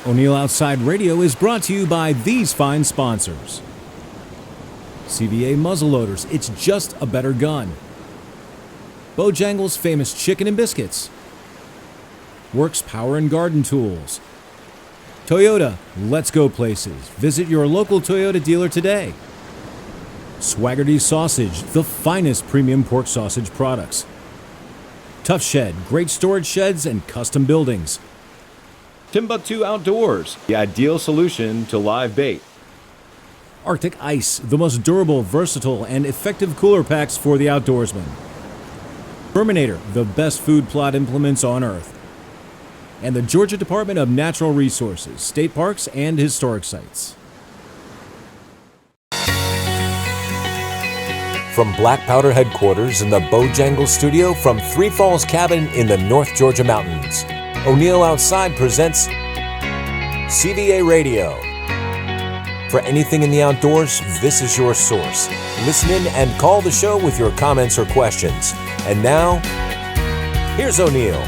O'Neill Outside Radio is brought to you by these fine sponsors. CVA muzzleloaders, it's just a better gun. Bojangles' famous chicken and biscuits. Works Power and Garden Tools. Toyota, let's go places. Visit your local Toyota dealer today. Swaggerty Sausage, the finest premium pork sausage products. Tough Shed, great storage sheds and custom buildings. Timbuktu Outdoors, the ideal solution to live bait. Arctic Ice, the most durable, versatile, and effective cooler packs for the outdoorsman. Terminator, the best food plot implements on Earth. And the Georgia Department of Natural Resources, state parks, and historic sites. From Black Powder headquarters in the Bojangles studio from Three Falls Cabin in the North Georgia Mountains, O'Neill Outside presents CVA Radio. For anything in the outdoors, this is your source. Listen in and call the show with your comments or questions. And now, here's O'Neill.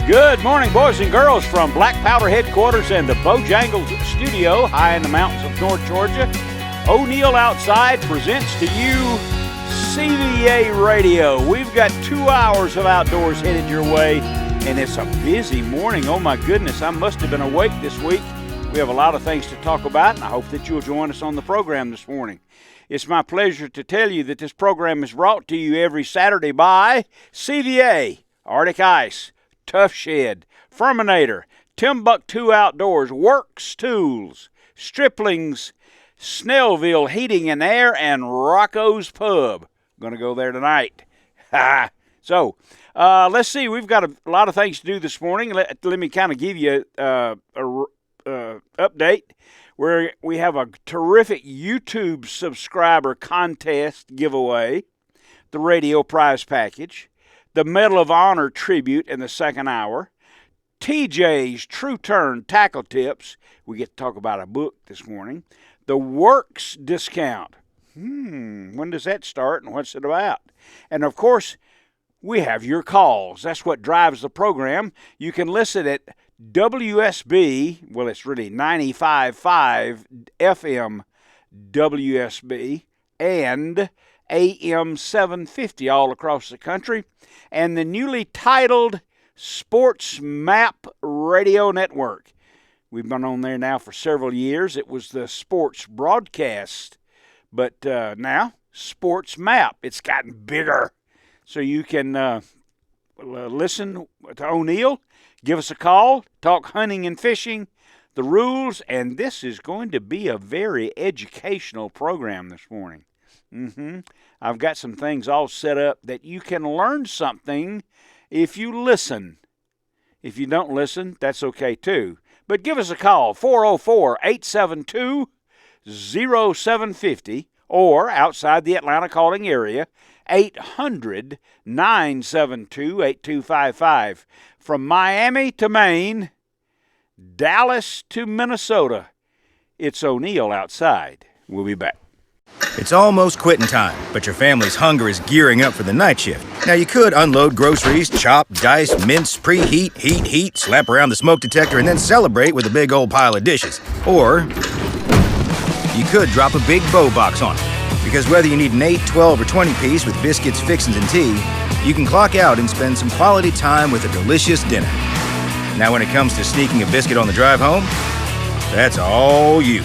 Good morning, boys and girls, from Black Powder headquarters and the Bojangles studio high in the mountains of North Georgia. O'Neill Outside presents to you CVA Radio. We've got 2 hours of outdoors headed your way, and it's a busy morning. Oh my goodness, I must have been awake this week. We have a lot of things to talk about, and I hope that you'll join us on the program this morning. It's my pleasure to tell you that this program is brought to you every Saturday by CVA, Arctic Ice, Tough Shed, Furminator, Timbuktu Outdoors, Works Tools, Stripling's, Snellville Heating and Air, and Rocco's Pub. Going to go there tonight. So, let's see. We've got a lot of things to do this morning. Let me kind of give you a update where we have a terrific YouTube subscriber contest giveaway, the radio prize package, the Medal of Honor tribute in the second hour, TJ's True Turn tackle tips. We get to talk about a book this morning. The Works discount. When does that start and what's it about? And of course, we have your calls. That's what drives the program. You can listen at WSB, well, it's really 95.5 FM WSB and AM 750 all across the country, and the newly titled Sports Map Radio Network. We've been on there now for several years. It was the Sports Broadcast, but now Sports Map. It's gotten bigger, so you can listen to O'Neill, give us a call, talk hunting and fishing, the rules, and this is going to be a very educational program this morning. I've got some things all set up that you can learn something if you listen. If you don't listen, that's okay too. But give us a call, 404-872-0750, or outside the Atlanta calling area, 800-972-8255. From Miami to Maine, Dallas to Minnesota, it's O'Neill Outside. We'll be back. It's almost quitting time, but your family's hunger is gearing up for the night shift. Now you could unload groceries, chop, dice, mince, preheat, heat, slap around the smoke detector, and then celebrate with a big old pile of dishes. Or you could drop a big bow box on it. Because whether you need an 8, 12, or 20 piece with biscuits, fixins, and tea, you can clock out and spend some quality time with a delicious dinner. Now when it comes to sneaking a biscuit on the drive home, that's all you.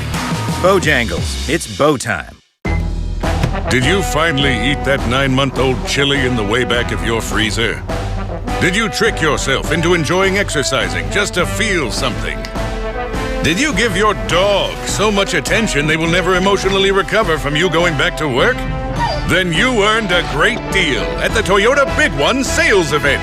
Bojangles, it's bow time. Did you finally eat that 9-month-old chili in the way back of your freezer? Did you trick yourself into enjoying exercising just to feel something? Did you give your dog so much attention they will never emotionally recover from you going back to work? Then you earned a great deal at the Toyota Big One sales event.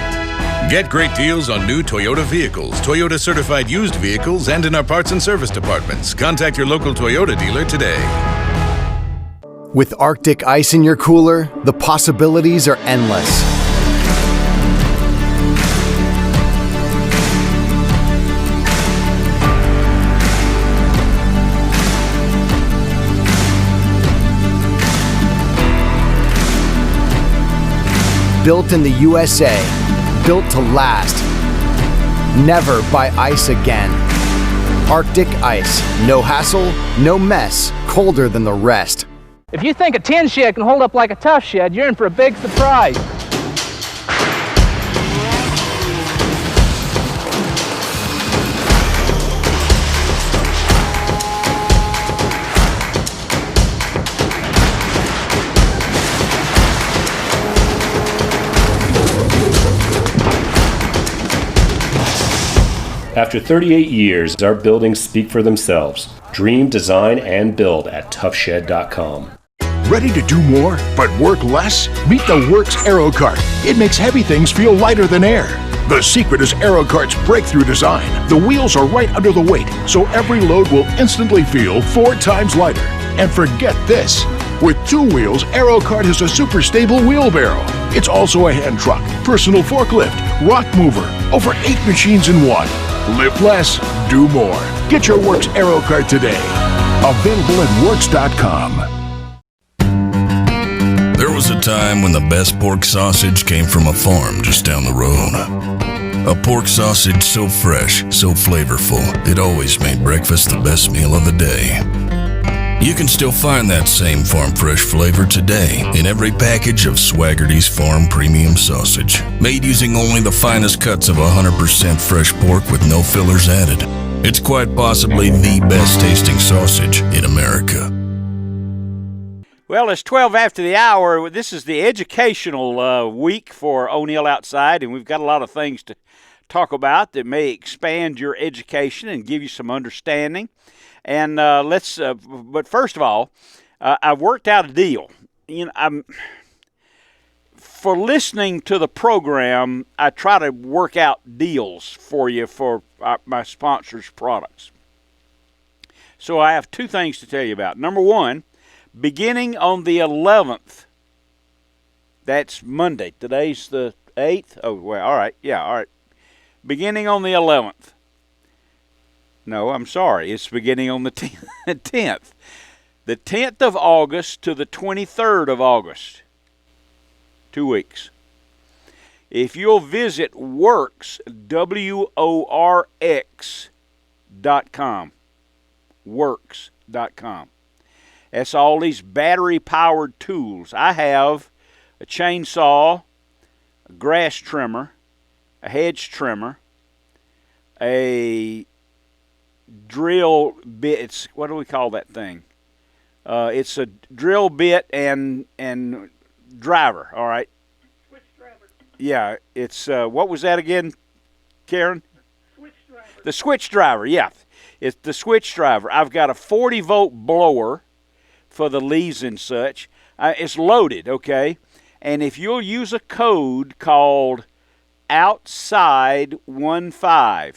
Get great deals on new Toyota vehicles, Toyota certified used vehicles, and in our parts and service departments. Contact your local Toyota dealer today. With Arctic ice in your cooler, the possibilities are endless. Built in the USA, built to last. Never buy ice again. Arctic Ice. No hassle, no mess. Colder than the rest. If you think a tin shed can hold up like a tough shed, you're in for a big surprise. After 38 years, our buildings speak for themselves. Dream, design, and build at toughshed.com. Ready to do more, but work less? Meet the Works Aero Cart. It makes heavy things feel lighter than air. The secret is Aero Cart's breakthrough design. The wheels are right under the weight, so every load will instantly feel 4 times lighter. And forget this. With 2 wheels, Aero Cart has a super stable wheelbarrow. It's also a hand truck, personal forklift, rock mover, over 8 machines in one. Live less, do more. Get your Works Aero Cart today. Available at Works.com. There was a time when the best pork sausage came from a farm just down the road. A pork sausage so fresh, so flavorful, it always made breakfast the best meal of the day. You can still find that same farm fresh flavor today in every package of Swaggerty's Farm Premium Sausage, made using only the finest cuts of 100% fresh pork with no fillers added. It's quite possibly the best tasting sausage in America. Well, it's 12 after the hour. This is the educational week for O'Neill Outside, and we've got a lot of things to talk about that may expand your education and give you some understanding. And but first of all, I've worked out a deal. For listening to the program, I try to work out deals for you for my sponsors' products. So I have 2 things to tell you about. Number 1, beginning on the 11th, that's Monday. Today's the 8th. Oh, well, all right. Yeah, all right. Beginning on the 11th. No, I'm sorry. It's beginning on the 10th. The 10th of August to the 23rd of August. 2 weeks. If you'll visit Works, WORX.com. Works.com. That's all these battery-powered tools. I have a chainsaw, a grass trimmer, a hedge trimmer, a drill bit. It's, what do we call that thing? It's a drill bit and driver. All right. Switch driver. Yeah, it's what was that again, Karen? Switch driver. The switch driver. Yeah, it's the switch driver. I've got a 40-volt blower for the leaves and such. It's loaded, okay? And if you'll use a code called Outside15,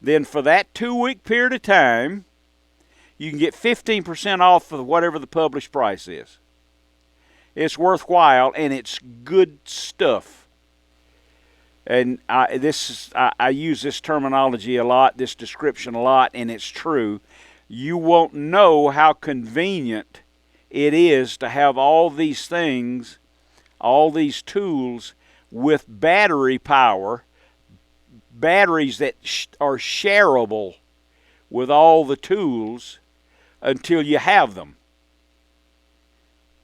then for that 2-week period of time, you can get 15% off of whatever the published price is. It's worthwhile, and it's good stuff. And I use this terminology a lot, this description a lot, and it's true. You won't know how convenient it is to have all these things, all these tools with battery power, batteries that are shareable with all the tools until you have them.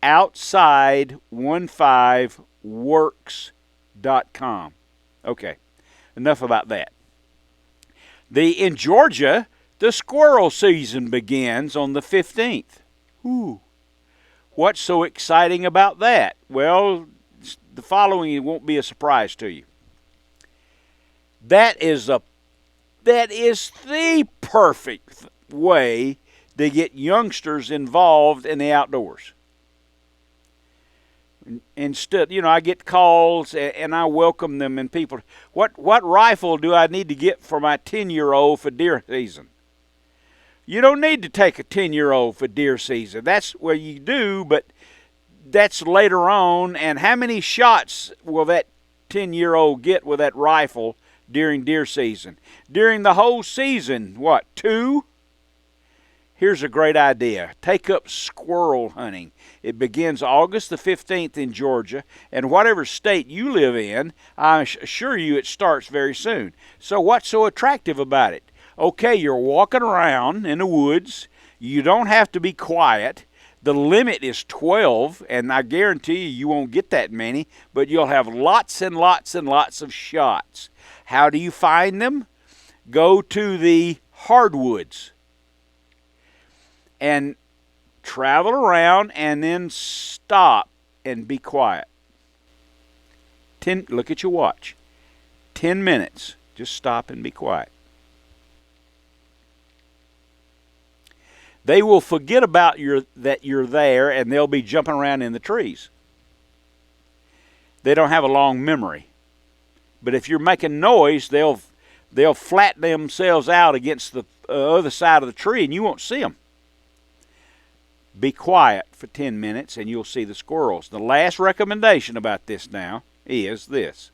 Outside15works.com. Okay, enough about that. In Georgia, the squirrel season begins on the 15th. Ooh. What's so exciting about that? Well, the following won't be a surprise to you. That is the perfect way to get youngsters involved in the outdoors. Instead, I get calls and I welcome them, and people, what rifle do I need to get for my 10-year-old for deer season? You don't need to take a 10-year-old for deer season. That's where you do, but that's later on. And how many shots will that 10-year-old get with that rifle during deer season? During the whole season, what, 2? Here's a great idea. Take up squirrel hunting. It begins August the 15th in Georgia, and whatever state you live in, I assure you it starts very soon. So what's so attractive about it? Okay, you're walking around in the woods. You don't have to be quiet. The limit is 12, and I guarantee you won't get that many, but you'll have lots and lots and lots of shots. How do you find them? Go to the hardwoods and travel around and then stop and be quiet. Look at your watch. 10 minutes. Just stop and be quiet. They will forget about that you're there, and they'll be jumping around in the trees. They don't have a long memory. But if you're making noise, they'll flatten themselves out against the other side of the tree, and you won't see them. Be quiet for 10 minutes, and you'll see the squirrels. The last recommendation about this now is this.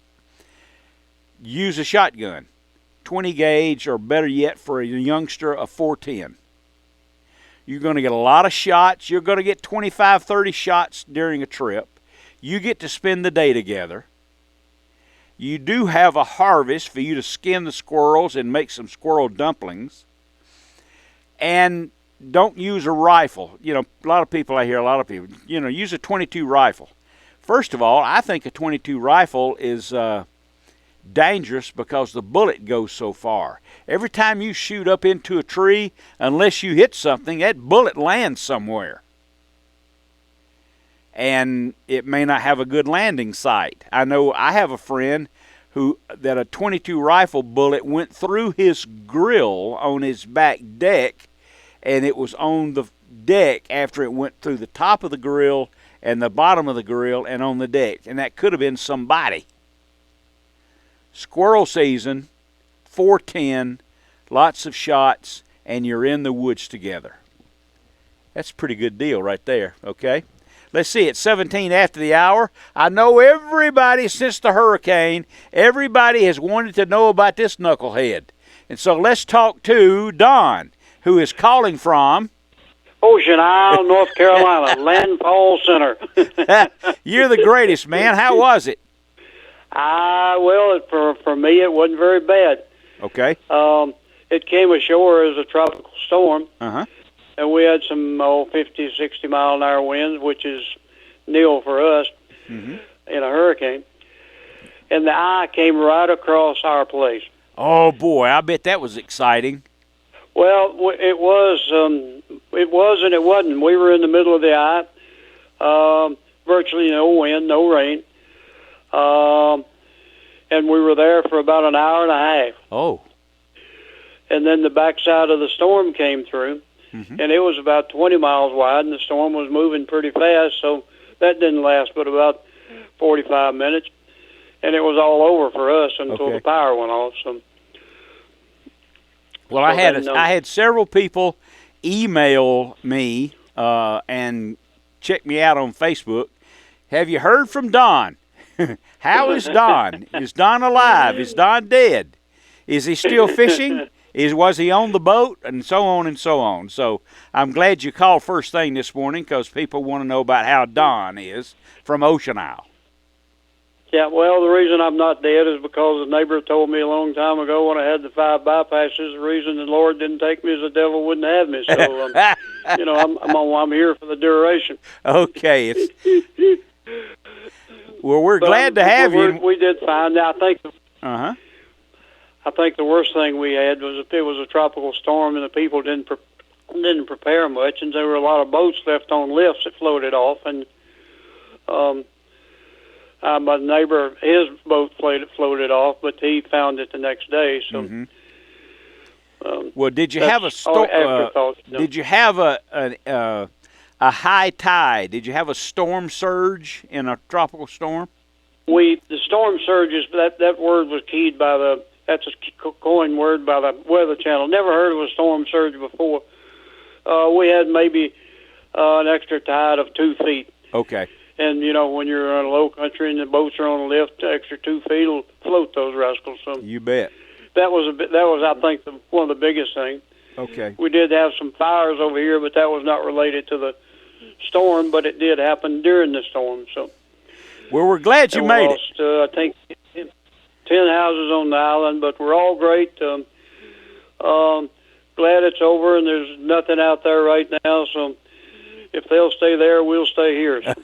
Use a shotgun. 20 gauge, or better yet, for a youngster, a 410. You're going to get a lot of shots. You're going to get 25, 30 shots during a trip. You get to spend the day together. You do have a harvest for you to skin the squirrels and make some squirrel dumplings. And don't use a rifle. You know, a lot of people use a .22 rifle. First of all, I think a .22 rifle is dangerous because the bullet goes so far. Every time you shoot up into a tree, unless you hit something, that bullet lands somewhere. And it may not have a good landing site. I know I have a friend that a .22 rifle bullet went through his grill on his back deck, and it was on the deck after it went through the top of the grill and the bottom of the grill and on the deck. And that could have been somebody. Squirrel season, 410, lots of shots, and you're in the woods together. That's a pretty good deal right there, okay? Let's see, it's 17 after the hour. I know everybody since the hurricane, everybody has wanted to know about this knucklehead. And so let's talk to Don, who is calling from Ocean Isle, North Carolina, Landfall Center. You're the greatest, man. How was it? Well, for me, it wasn't very bad. Okay. It came ashore as a tropical storm. Uh-huh. And we had some 50, 60 mile an hour winds, which is nil for us in a hurricane. And the eye came right across our place. Oh, boy, I bet that was exciting. Well, it was and it wasn't. We were in the middle of the eye, virtually no wind, no rain. And we were there for about an hour and a half. Oh. And then the backside of the storm came through, and it was about 20 miles wide, and the storm was moving pretty fast, so that didn't last but about 45 minutes. And it was all over for us until the power went off. So, well, I had several people email me and check me out on Facebook. Have you heard from Don? How is Don? Is Don alive? Is Don dead? Is he still fishing? Was he on the boat? And so on and so on. So I'm glad you called first thing this morning because people want to know about how Don is from Ocean Isle. Yeah, well, the reason I'm not dead is because the neighbor told me a long time ago when I had the 5 bypasses, the reason the Lord didn't take me is the devil wouldn't have me. So, I'm here for the duration. Okay. Well, we're glad to have you. We did find out. I think the worst thing we had was it was a tropical storm and the people didn't prepare much, and there were a lot of boats left on lifts that floated off, and my neighbor, his boat floated off, but he found it the next day. So, well, did you have a storm? Did you have a high tide? Did you have a storm surge in a tropical storm? The storm surges. That word was keyed by that's a coined word by the Weather Channel. Never heard of a storm surge before. We had maybe an extra tide of 2 feet. Okay. And, when you're in a low country and the boats are on a lift, the extra 2 feet will float those rascals. So you bet. That was, I think, one of the biggest things. Okay. We did have some fires over here, but that was not related to the storm, but it did happen during the storm. So, well, we're glad you made it. I think 10 houses on the island, but we're all great. Glad it's over and there's nothing out there right now. So, if they'll stay there, we'll stay here. So.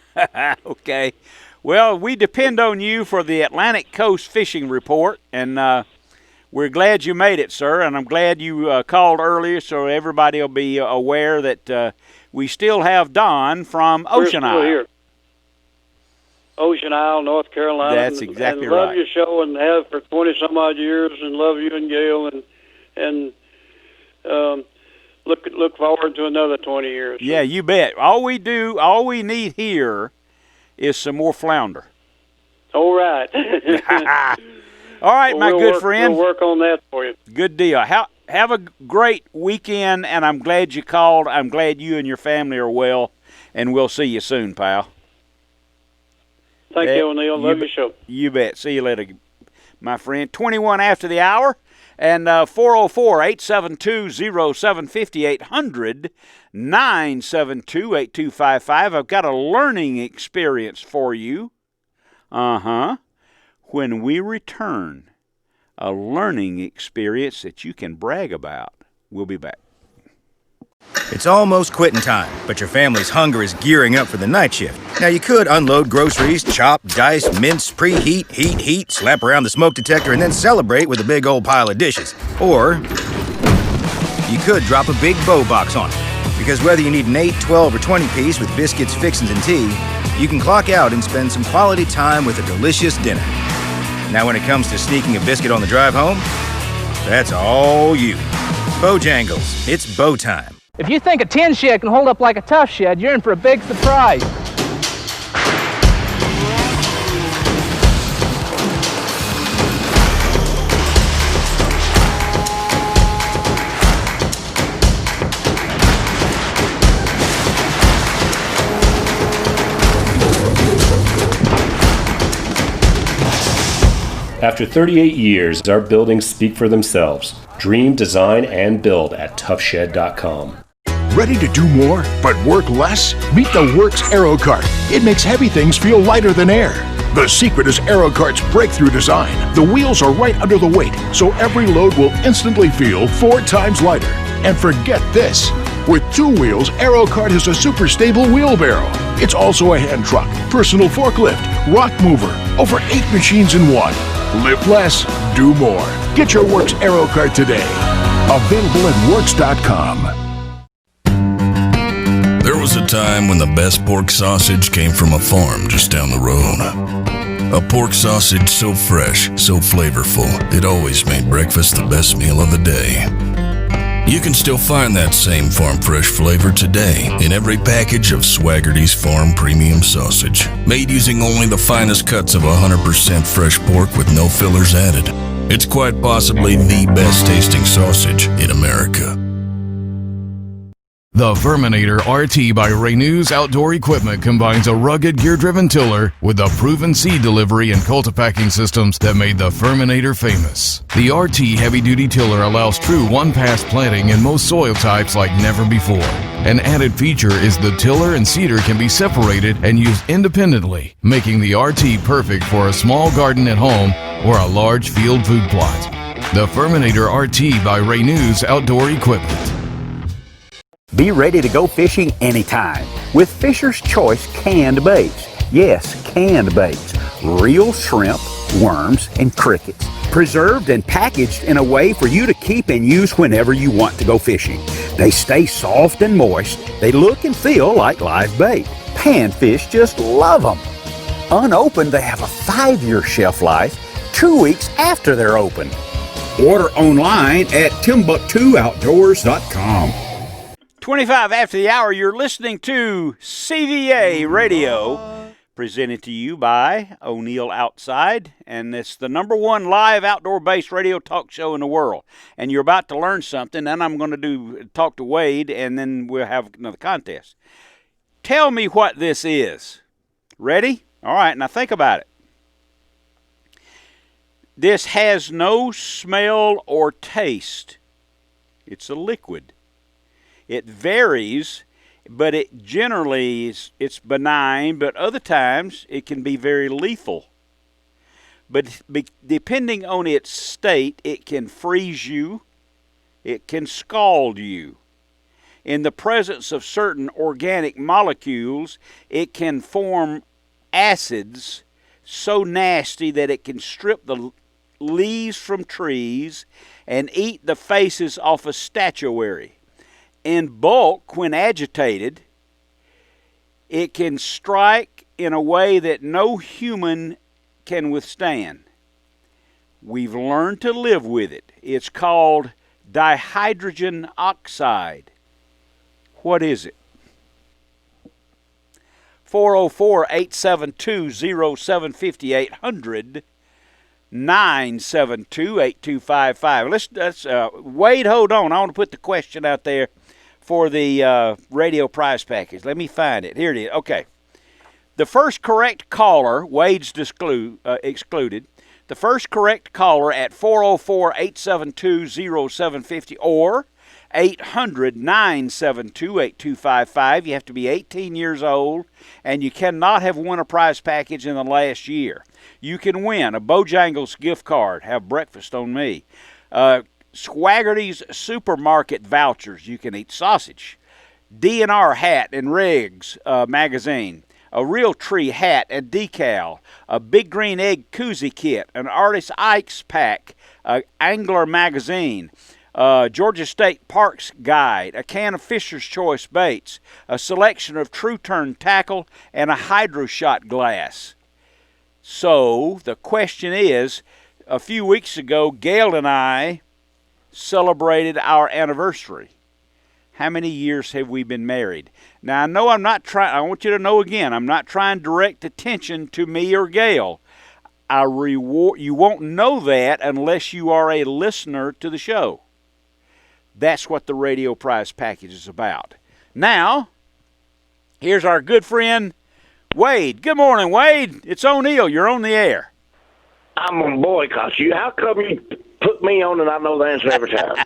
Okay. Well, we depend on you for the Atlantic Coast Fishing Report, and we're glad you made it, sir, and I'm glad you called earlier so everybody will be aware that we still have Don from Ocean Isle. Here. Ocean Isle, North Carolina. That's exactly and love right. your show and have for 20-some-odd years, and love you and Gail, and look forward to another 20 years. Yeah, you bet. All we need here is some more flounder. All right. All right, well, my good friend. We'll work on that for you. Good deal. Have a great weekend, and I'm glad you called. I'm glad you and your family are well, and we'll see you soon, pal. Thank you, O'Neill. Love your show. You bet. See you later, my friend. 21 after the hour, and 404-872-0750, 800-972-8255. I've got a learning experience for you. When we return, a learning experience that you can brag about. We'll be back. It's almost quitting time, but your family's hunger is gearing up for the night shift. Now, you could unload groceries, chop, dice, mince, preheat, heat, slap around the smoke detector, and then celebrate with a big old pile of dishes. Or you could drop a big bow box on it. Because whether you need an 8, 12, or 20 piece with biscuits, fixins, and tea, you can clock out and spend some quality time with a delicious dinner. Now, when it comes to sneaking a biscuit on the drive home, that's all you. Bojangles, it's bow time. If you think a tin shed can hold up like a tough shed, you're in for a big surprise. After 38 years, our buildings speak for themselves. Dream, design, and build at toughshed.com. Ready to do more, but work less? Meet the Works Aero Cart. It makes heavy things feel lighter than air. The secret is Aero Cart's breakthrough design. The wheels are right under the weight, so every load will instantly feel 4 times lighter. And forget this. With 2 wheels, Aero Cart has a super stable wheelbarrow. It's also a hand truck, personal forklift, rock mover, over 8 machines in one. Live less, do more. Get your Works Aero Cart today. Available at Works.com. There was a time when the best pork sausage came from a farm just down the road. A pork sausage so fresh, so flavorful, it always made breakfast the best meal of the day. You can still find that same farm fresh flavor today in every package of Swaggerty's Farm Premium Sausage, made using only the finest cuts of 100% fresh pork with no fillers added. It's quite possibly the best tasting sausage in America. The Furminator RT by Renews Outdoor Equipment combines a rugged gear-driven tiller with the proven seed delivery and cultipacking systems that made the Furminator famous. The RT heavy-duty tiller allows true one-pass planting in most soil types like never before. An added feature is the tiller and seeder can be separated and used independently, making the RT perfect for a small garden at home or a large field food plot. The Furminator RT by Renews Outdoor Equipment. Be ready to go fishing anytime with Fisher's Choice canned baits. Yes, canned baits. Real shrimp, worms, and crickets. Preserved and packaged in a way for you to keep and use whenever you want to go fishing. They stay soft and moist. They look and feel like live bait. Panfish just love them. Unopened, they have a 5-year shelf life, 2 weeks after they're open. Order online at TimbuktuOutdoors.com. 25 after the hour, you're listening to CVA Radio, presented to you by O'Neill Outside, and it's the #1 live outdoor-based radio talk show in the world. And you're about to learn something, and I'm going to talk to Wade, and then we'll have another contest. Tell me what this is. Ready? All right, now think about it. This has no smell or taste. It's a liquid. It varies, but it generally it's benign, but other times it can be very lethal. But depending on its state, it can freeze you, it can scald you. In the presence of certain organic molecules, it can form acids so nasty that it can strip the leaves from trees and eat the faces off a statuary. In bulk, when agitated, it can strike in a way that no human can withstand. We've learned to live with it. It's called dihydrogen oxide. What is it? 404-872-0750, 800-972-8255. Let's Wade, hold on. I want to put the question out there for the radio prize package. Let me find it. Here it is. Okay. The first correct caller, Wade's excluded. The first correct caller at 404-872-0750 or 800-972-8255. You have to be 18 years old, and you cannot have won a prize package in the last year. You can win a Bojangles gift card. Have breakfast on me. Swaggerty's supermarket vouchers. You can eat sausage. DNR hat and Riggs magazine. A Real Tree hat and decal. A Big Green Egg koozie kit. An Artist Ike's pack. Angler magazine. Georgia State Parks Guide, a can of Fisher's Choice baits, a selection of True Turn tackle, and a hydro shot glass. So the question is, a few weeks ago, Gail and I celebrated our anniversary. How many years have we been married? Now, I know I'm not trying, I want you to know again, I'm not trying to direct attention to me or Gail. You won't know that unless you are a listener to the show. That's what the radio prize package is about. Now, here's our good friend, Wade. Good morning, Wade. It's O'Neill. You're on the air. I'm going to boycott you. How come you put me on and I know the answer every time?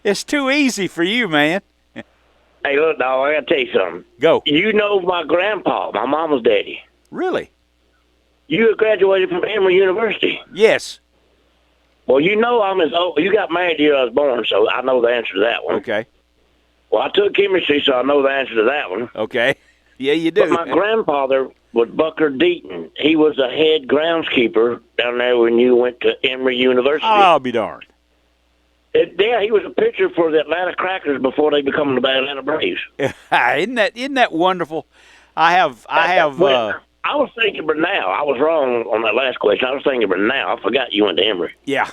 It's too easy for you, man. Hey, look, dog, I got to tell you something. Go. You know my grandpa, my mama's daddy. Really? You graduated from Emory University. Yes. Well, you know I'm as old. You got married the year I was born, so I know the answer to that one. Okay. Well, I took chemistry, so I know the answer to that one. Okay. Yeah, you do. But my grandfather was Bucker Deaton. He was the head groundskeeper down there when you went to Emory University. I'll be darned. Yeah, he was a pitcher for the Atlanta Crackers before they became the Atlanta Braves. Isn't that wonderful? I was thinking Bernal. I was wrong on that last question. I was thinking Bernal. I forgot you went to Emory. Yeah.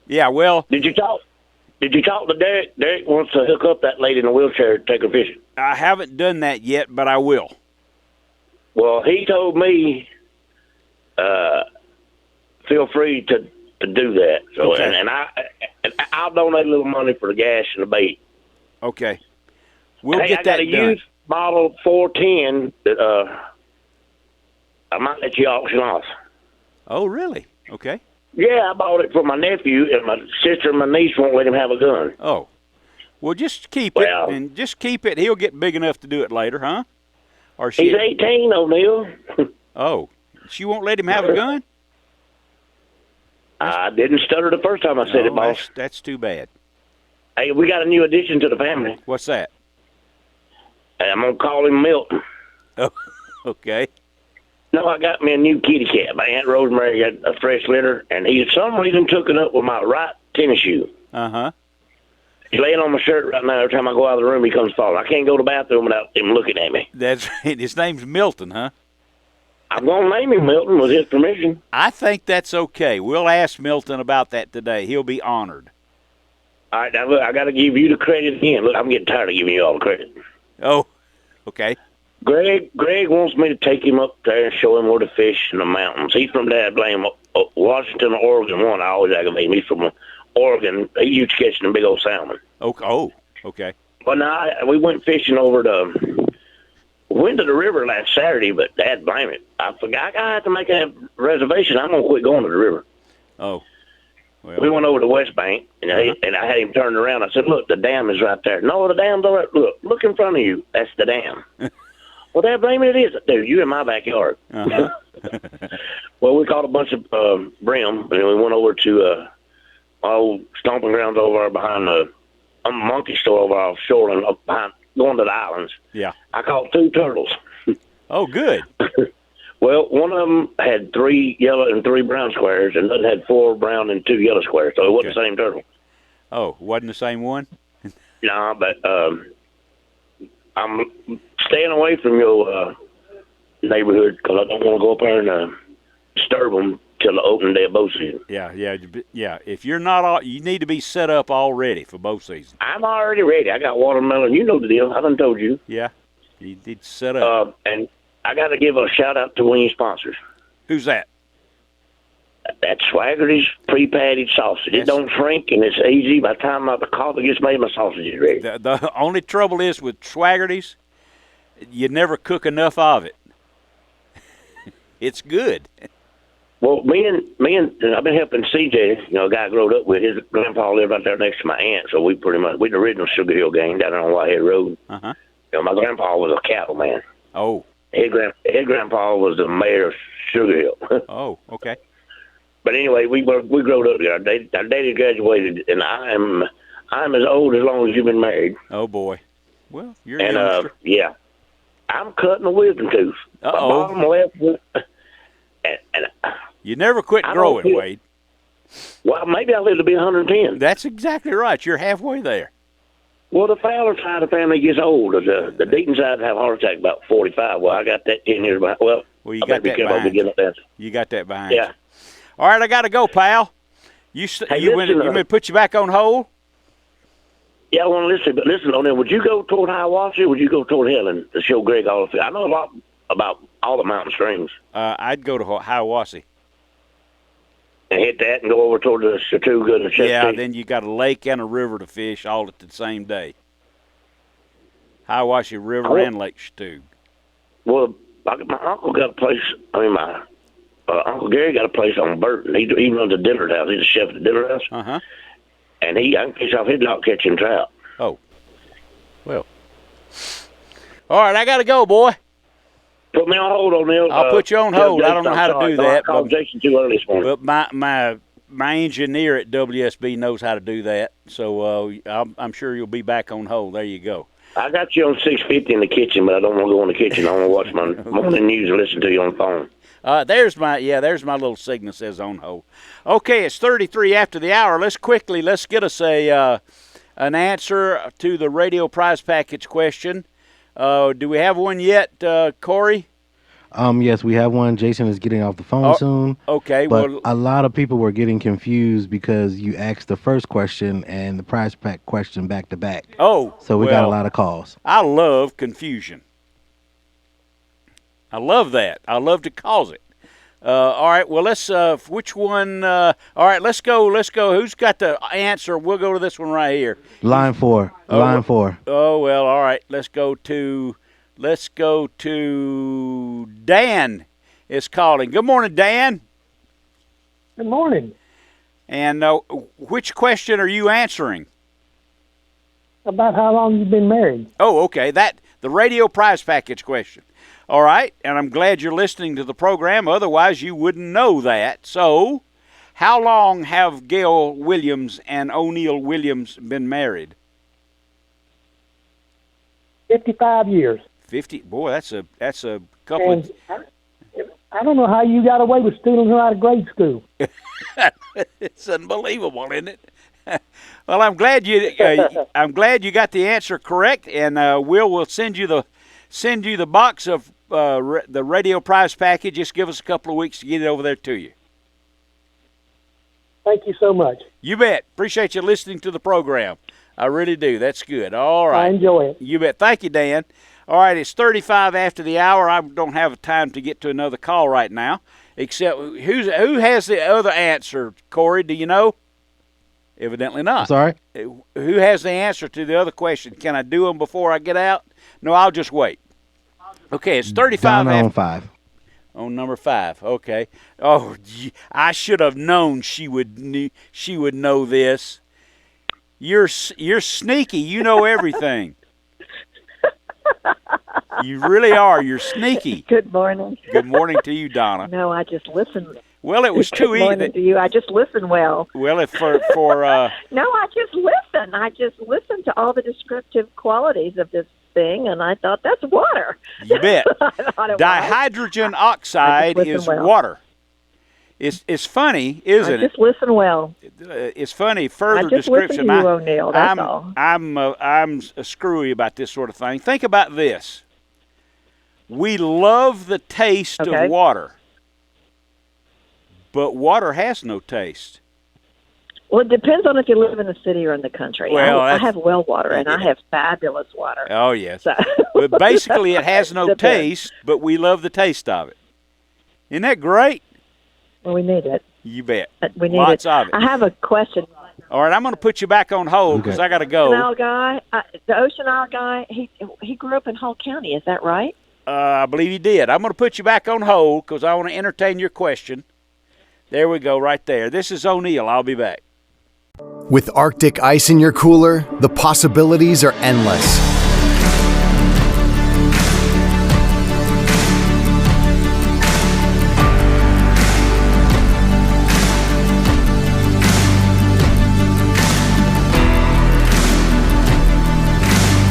Yeah, well. Did you talk to Derek? Derek wants to hook up that lady in a wheelchair to take her fishing. I haven't done that yet, but I will. Well, he told me, feel free to do that. So, okay. and I'll donate a little money for the gas and the bait. Okay. We'll get I got that a done. used model 410 that I might let you auction off. Oh, really? Okay. Yeah, I bought it for my nephew, and my sister and my niece won't let him have a gun. Oh. Well, just keep it, and just keep it. He'll get big enough to do it later, huh? Or He's 18, O'Neill. Oh. She won't let him have a gun? I didn't stutter the first time I said it, boss. That's too bad. Hey, we got a new addition to the family. What's that? I'm going to call him Milton. Oh, okay. No, I got me a new kitty cat. My Aunt Rosemary got a fresh litter, and he, for some reason, took it up with my right tennis shoe. Uh-huh. He's laying on my shirt right now. Every time I go out of the room, he comes falling. I can't go to the bathroom without him looking at me. That's right. His name's Milton, huh? I'm going to name him Milton with his permission. I think that's okay. We'll ask Milton about that today. He'll be honored. All right, now look, I got to give you the credit again. Look, I'm getting tired of giving you all the credit. Oh, okay. Greg wants me to take him up there and show him where to fish in the mountains. He's from Washington, Oregon. One, I always aggravate him. He's from Oregon. He used to catching the big old salmon. Oh, okay. Well, now we went fishing over to. Went to the river last Saturday, but Dad blame it. I forgot I had to make a reservation. I'm gonna quit going to the river. Oh. We went over to West Bank, and, and I had him turned around. I said, look, the dam is right there. No, the dam's all right. Look in front of you. That's the dam. Well, that blame it is. Dude, you in my backyard. Well, we caught a bunch of brim, and we went over to old stomping grounds over behind the monkey store over off Shoreland, up behind, going to the islands. Yeah. I caught 2 turtles. Oh, good. Well, one of them had 3 yellow and 3 brown squares, and the other had 4 brown and 2 yellow squares, so it wasn't the same turtle. Oh, wasn't the same one? No, but I'm staying away from your neighborhood because I don't want to go up there and disturb them till the opening day of bow season. Yeah. If you're not, you need to be set up already for bow season. I'm already ready. I got watermelon. You know the deal. I done told you. Yeah, you need to set up. And I got to give a shout out to one of your sponsors. Who's that? That's Swaggerty's pre-patted sausage. It don't shrink, and it's easy. By the time the coffee gets made, my sausage is ready. The only trouble is with Swaggerty's, you never cook enough of it. It's good. Well, me and I've been helping CJ, a guy I grew up with. His grandpa lived right there next to my aunt, so we the original Sugar Hill gang down there on Whitehead Road. Uh-huh. My grandpa was a cattleman. Oh. His grandpa was the mayor of Sugar Hill. Oh, okay. But anyway, we grew up there. Our daddy graduated, and I'm as old as long as you've been married. Oh boy. Well, you're and yeah, I'm cutting a wisdom tooth. My bottom left. And you never quit growing, Wade. Well, maybe I'll live to be 110. That's exactly right. You're halfway there. Well, the Fowler side of the family gets old. The Deaton side have a heart attack about 45. Well, I got that 10 years behind. Well, you got that behind you. You got that behind you. All right, I got to go, pal. You want to put you back on hold? Yeah, I want to listen. But listen, on there, would you go toward Hiawassee or would you go toward Helen to show Greg all of it? I know a lot about all the mountain streams. I'd go to Hiawassee. And hit that and go over toward the Chattooga and the Chesapeake. Yeah, then you got a lake and a river to fish all at the same day. Hiawassee River and Lake Chattooga. Well, my uncle got a place. My Uncle Gary got a place on Burton. He runs a dinner house. He's a chef at the dinner house. Uh-huh. And I can fish off his dock catching trout. Oh. Well. All right, I got to go, boy. Put me on hold, O'Neill. I'll put you on hold. I don't know how to do that. I called Jason too early this morning. But my engineer at WSB knows how to do that. So I'm sure you'll be back on hold. There you go. I got you on 650 in the kitchen, but I don't want to go in the kitchen. I want to watch my morning news and listen to you on the phone. There's my little signal says on hold. Okay, it's 33 after the hour. Let's get us an answer to the radio prize package question. Do we have one yet, Corey? Yes, we have one. Jason is getting off the phone soon. Okay. But a lot of people were getting confused because you asked the first question and the prize pack question back to back. Oh. So we got a lot of calls. I love confusion. I love that. I love to cause it. All right, well, let's, which one, all right, let's go. Who's got the answer? We'll go to this one right here. Line 4. Line 4. Oh, well, all right, let's go to Dan is calling. Good morning, Dan. Good morning. And which question are you answering? About how long you've been married. Oh, okay, the radio prize package question. All right, and I'm glad you're listening to the program. Otherwise, you wouldn't know that. So, how long have Gail Williams and O'Neill Williams been married? 55 years. 50. Boy, that's a couple of. I don't know how you got away with stealing her out of grade school. It's unbelievable, isn't it? Well, I'm glad you got the answer correct, and we'll send you the box of the radio prize package. Just give us a couple of weeks to get it over there to you. Thank you so much. You bet. Appreciate you listening to the program. I really do. That's good. All right. I enjoy it. You bet. Thank you, Dan. All right, it's 35 after the hour. I don't have time to get to another call right now, except who has the other answer, Corey? Do you know? Evidently not. Sorry? Who has the answer to the other question? Can I do them before I get out? No, I'll just wait. Okay, it's 35 Donna on 5. On number 5. Okay. Oh, I should have known she would know this. You're sneaky. You know everything. You really are. You're sneaky. Good morning. Good morning to you, Donna. No, I just listened. Well, it was too easy. Good morning to you. I just listen well. Well, if for No, I just listen. I just listen to all the descriptive qualities of this thing, and I thought that's water. You bet. Dihydrogen oxide is water. It's funny, isn't it? I just listen well. It's funny. Further I just description. Listen to you, O'Neill. That's all. I'm screwy about this sort of thing. Think about this. We love the taste of water, but water has no taste. Well, it depends on if you live in the city or in the country. Well, I have well water, and I have fabulous water. Oh, yes. So. But basically, it has no taste, but we love the taste of it. Isn't that great? Well, we need it. You bet. We need Lots of it. I have a question. All right, I'm going to put you back on hold because I got to go. The Ocean Isle guy, he grew up in Hull County. Is that right? I believe he did. I'm going to put you back on hold because I want to entertain your question. There we go, right there. This is O'Neill. I'll be back. With Arctic ice in your cooler, the possibilities are endless.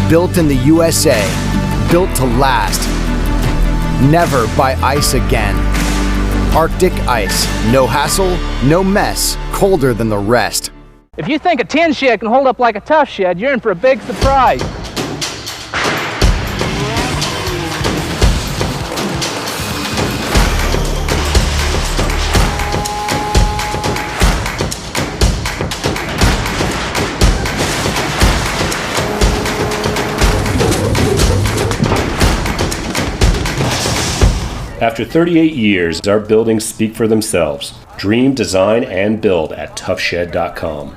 Built in the USA, built to last. Never buy ice again. Arctic ice, no hassle, no mess, colder than the rest. If you think a tin shed can hold up like a tough shed, you're in for a big surprise. After 38 years, our buildings speak for themselves. Dream, design, and build at toughshed.com.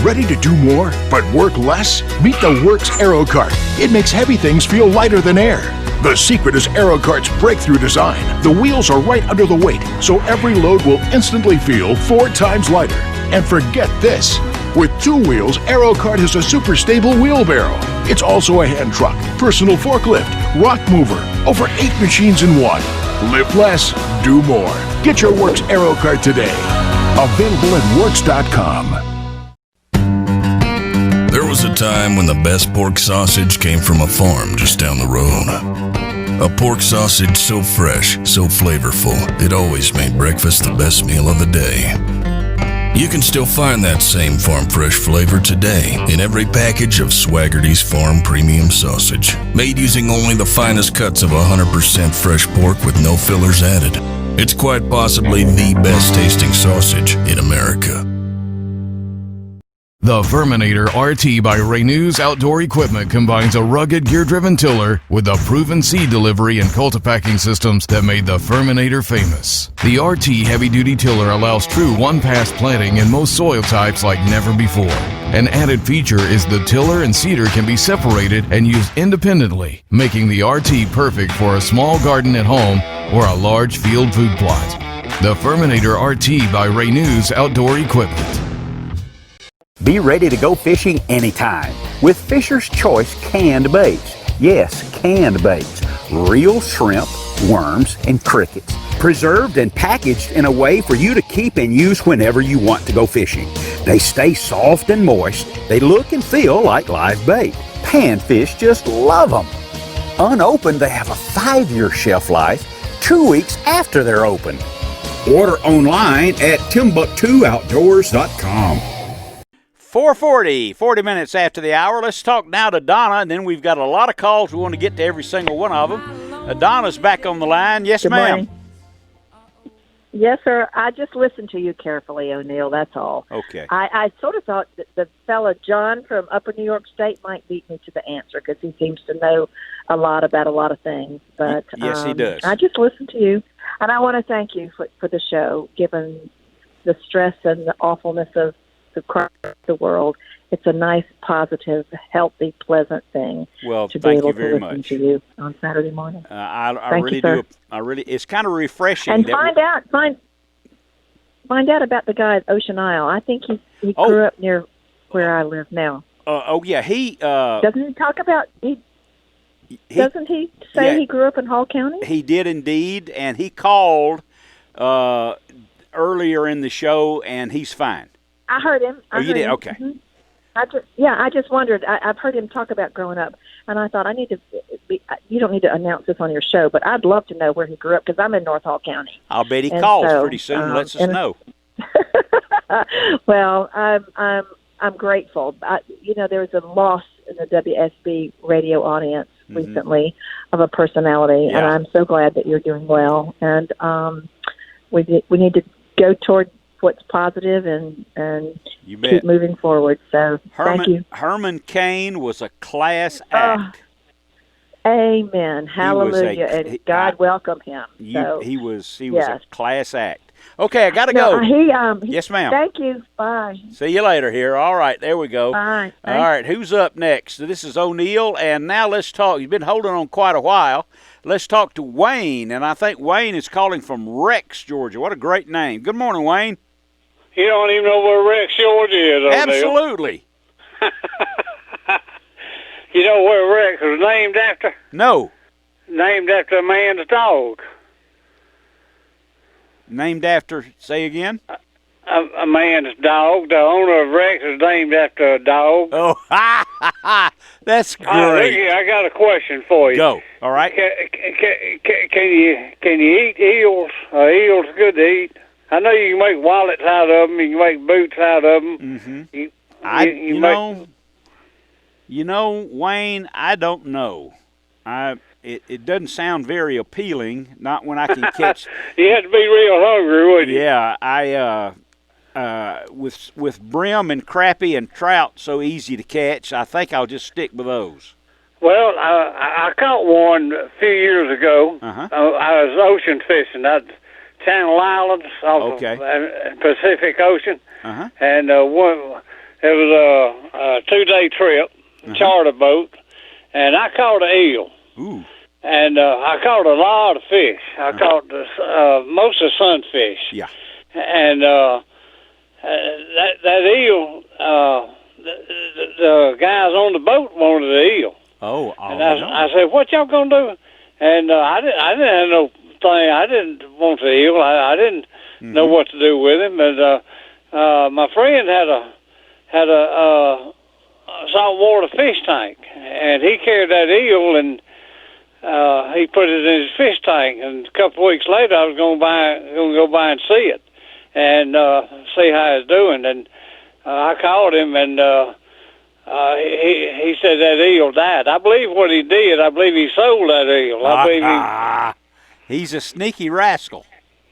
Ready to do more, but work less? Meet the Works Aero Cart. It makes heavy things feel lighter than air. The secret is Aero Cart's breakthrough design. The wheels are right under the weight, so every load will instantly feel 4 times lighter. And forget this. With 2 wheels, Aero Cart has a super stable wheelbarrow. It's also a hand truck, personal forklift, rock mover, over 8 machines in one. Live less, do more. Get your Works Aero Cart today. Available at Works.com. There was a time when the best pork sausage came from a farm just down the road. A pork sausage so fresh, so flavorful, it always made breakfast the best meal of the day. You can still find that same farm fresh flavor today in every package of Swaggerty's Farm Premium Sausage, made using only the finest cuts of 100% fresh pork with no fillers added. It's quite possibly the best tasting sausage in America. The Furminator RT by Renews Outdoor Equipment combines a rugged gear-driven tiller with the proven seed delivery and cultipacking systems that made the Furminator famous. The RT heavy-duty tiller allows true one-pass planting in most soil types like never before. An added feature is the tiller and seeder can be separated and used independently, making the RT perfect for a small garden at home or a large field food plot. The Furminator RT by Renews Outdoor Equipment. Be ready to go fishing anytime with Fisher's Choice canned baits. Yes, canned baits. Real shrimp, worms, and crickets. Preserved and packaged in a way for you to keep and use whenever you want to go fishing. They stay soft and moist. They look and feel like live bait. Panfish just love them. Unopened, they have a 5-year shelf life, 2 weeks after they're opened. Order online at TimbuktuOutdoors.com. 4:40, 40 minutes after the hour. Let's talk now to Donna, and then we've got a lot of calls. We want to get to every single one of them. Donna's back on the line. Yes, Good ma'am. morning. Yes, sir. I just listened to you carefully, O'Neill. That's all. Okay. I sort of thought that the fellow John from Upper New York State might beat me to the answer because he seems to know a lot about a lot of things. But yes, he does. I just listened to you, and I want to thank you for the show, given the stress and the awfulness of across the world. It's a nice, positive, healthy, pleasant thing Well, to be thank able you very to listen much. to you on Saturday morning. I Thank really you, sir. do. It's kind of refreshing. And that find out about the guy at Ocean Isle. I think he grew up near where I live now. Yeah, he doesn't he talk about doesn't he say he grew up in Hall County? He did indeed, and he called earlier in the show, and he's fine. I heard him. You did? Him. Okay. Mm-hmm. I just wondered. I've heard him talk about growing up, and I thought I need to. You don't need to announce this on your show, but I'd love to know where he grew up because I'm in North Hall County. I'll bet he calls pretty soon and lets us know. Well, I'm grateful. There was a loss in the WSB radio audience recently of a personality, and I'm so glad that you're doing well. And we need to go toward what's positive and keep moving forward. So thank you. Herman Cain was a class act. Amen. Hallelujah. And God welcome him. He was a class act. Okay, I got to go. Yes, ma'am. Thank you. Bye. See you later here. All right, there we go. Bye. All right, who's up next? This is O'Neill, and now let's talk. You've been holding on quite a while. Let's talk to Wayne, and I think Wayne is calling from Rex, Georgia. What a great name. Good morning, Wayne. You don't even know where Rex, Georgia is, O'Neill. Absolutely. You know where Rex was named after? No. Named after a man's dog. Named after, say again? A man's dog. The owner of Rex is named after a dog. Oh, that's great. I got a question for you. Go. All right. Can you eat eels? Are eels good to eat? I know you can make wallets out of them. You can make boots out of them. Mm-hmm. You know, Wayne, I don't know. It doesn't sound very appealing. Not when I can catch. You had to be real hungry, wouldn't you? Yeah, with brim and crappie and trout so easy to catch, I think I'll just stick with those. Well, I caught one a few years ago. I was ocean fishing. Channel Islands off of Pacific Ocean. And it was a 2-day trip, charter boat, and I caught an eel. Ooh. And I caught a lot of fish. I caught most of the sunfish. Yeah. And that eel, the guys on the boat wanted the eel. Oh, and I said, "What y'all gonna do?" And I didn't have no thing. I didn't want the eel. I didn't know what to do with him. But my friend had a saltwater fish tank, and he carried that eel and he put it in his fish tank. And a couple of weeks later, I was gonna go by and see it and see how it's doing. And I called him, and he said that eel died. I believe what he did. I believe he sold that eel. I believe he's a sneaky rascal.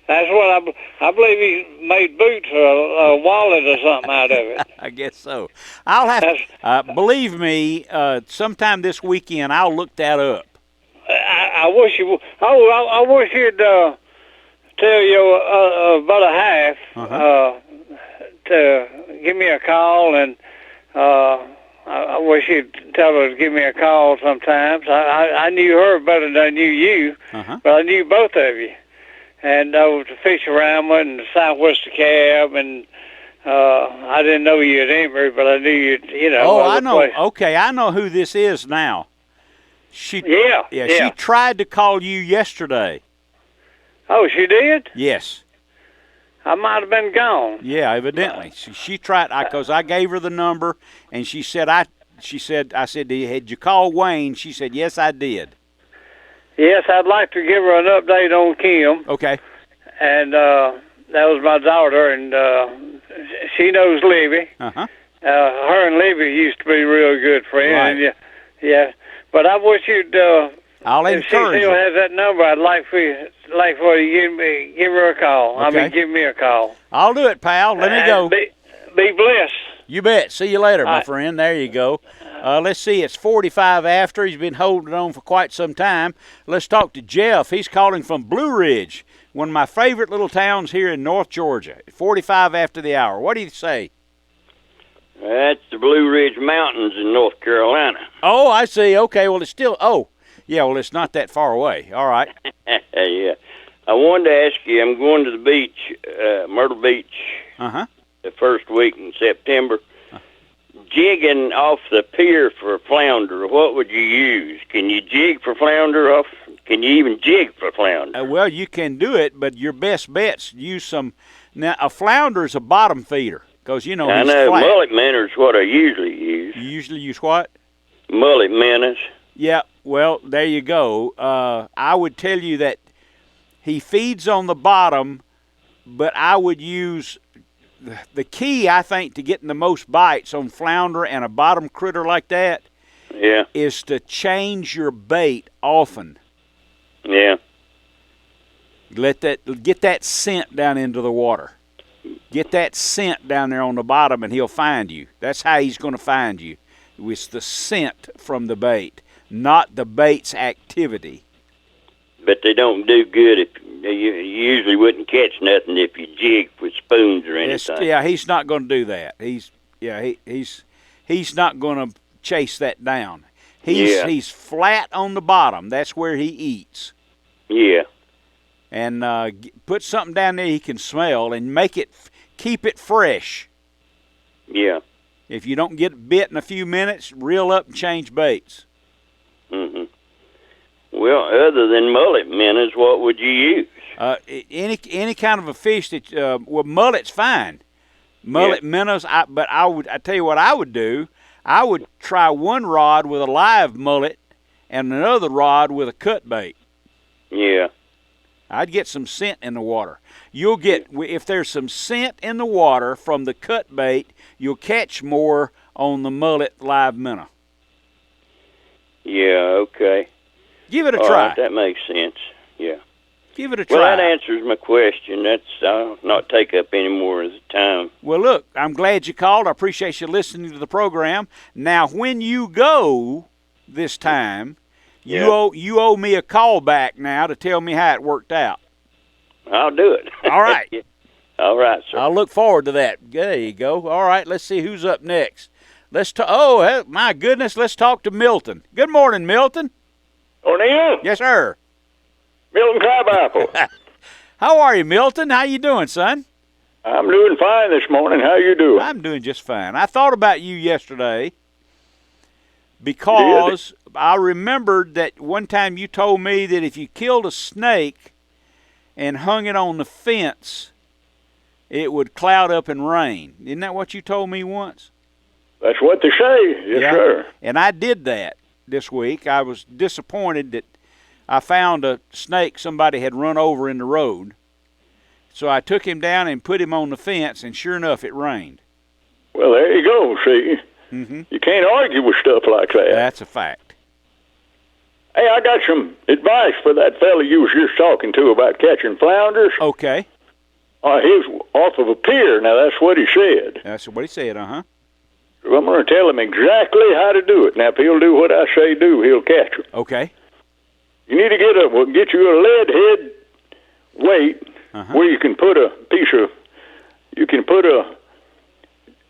That's what I believe he made boots or a wallet or something out of it. I guess so. I'll have to, believe me, sometime this weekend I'll look that up. I wish you. I wish you'd tell your brother half to give me a call, and I wish you'd tell her to give me a call sometimes. I knew her better than I knew you, but I knew both of you. And I was a fisherman in the Southwest Cab, and I didn't know you at Emory, but I knew you. Oh, I know. Place. Okay, I know who this is now. She tried to call you yesterday. Oh, she did? Yes. I might have been gone. Yeah, evidently. She tried, because I gave her the number, and she said, I said, had you called Wayne? She said, yes, I did. Yes, I'd like to give her an update on Kim. Okay. And that was my daughter, and she knows Libby. Her and Libby used to be real good friends. Right. Yeah. But I wish you'd. I'll if encourage she still has that number, I'd like for you to give her a call. Okay. I mean, give me a call. I'll do it, pal. Let me go. Be blessed. You bet. See you later, my friend. There you go. Let's see. It's 45 after. He's been holding on for quite some time. Let's talk to Jeff. He's calling from Blue Ridge, one of my favorite little towns here in North Georgia. 45 after the hour. What do you say? That's the Blue Ridge Mountains in North Carolina. Oh, I see. Okay, well, it's still, yeah, well, it's not that far away. All right. Yeah. I wanted to ask you, I'm going to the beach, Myrtle Beach, the first week in September. Jigging off the pier for flounder, what would you use? Can you jig for flounder off? Can you even jig for flounder? Well, you can do it, but your best bet's use some. Now, a flounder is a bottom feeder because, you know, I he's know flat. mullet minnows what I usually use. You usually use what? Mullet minnows. Yeah, well, there you go. I would tell you that he feeds on the bottom, but I would use the key, I think, to getting the most bites on flounder and a bottom critter like that is to change your bait often. Yeah. Get that scent down into the water. Get that scent down there on the bottom, and he'll find you. That's how he's going to find you. It's the scent from the bait, not the bait's activity. But they don't do good if you usually wouldn't catch nothing if you jig with spoons or anything. Yeah, he's not going to do that. He's not going to chase that down. He's flat on the bottom. That's where he eats. Yeah. And put something down there he can smell and keep it fresh. Yeah. If you don't get bit in a few minutes, reel up and change baits. Mm-hmm. Well, other than mullet minnows, what would you use? Any kind of a fish that mullet's fine. Mullet minnows, but I tell you what I would do. I would try one rod with a live mullet and another rod with a cut bait. Yeah. I'd get some scent in the water. You'll get, if there's some scent in the water from the cut bait, you'll catch more on the mullet live minnow. Yeah, okay. Give it a All try. Right, that makes sense. Yeah. Give it a try. Well, that answers my question. I'll not take up any more of the time. Well, look, I'm glad you called. I appreciate you listening to the program. Now, when you go this time, you owe me a call back now to tell me how it worked out. I'll do it. All right. All right, sir. I'll look forward to that. There you go. All right, let's see who's up next. Oh, my goodness, let's talk to Milton. Good morning, Milton. O'Neill? Yes, sir. Milton Crabapple. How are you, Milton? How you doing, son? I'm doing fine this morning. How you doing? I'm doing just fine. I thought about you yesterday because I remembered that one time you told me that if you killed a snake and hung it on the fence, it would cloud up and rain. Isn't that what you told me once? That's what they say, yes, sir. And I did that this week. I was disappointed that I found a snake somebody had run over in the road. So I took him down and put him on the fence, and sure enough, it rained. Well, there you go, see. Mm-hmm. You can't argue with stuff like that. That's a fact. Hey, I got some advice for that fella you was just talking to about catching flounders. Okay. He was off of a pier. Now, that's what he said. That's what he said, uh-huh. So I'm going to tell him exactly how to do it. Now, if he'll do what I say do, he'll catch him. Okay. You need to get you a lead head weight where you can put a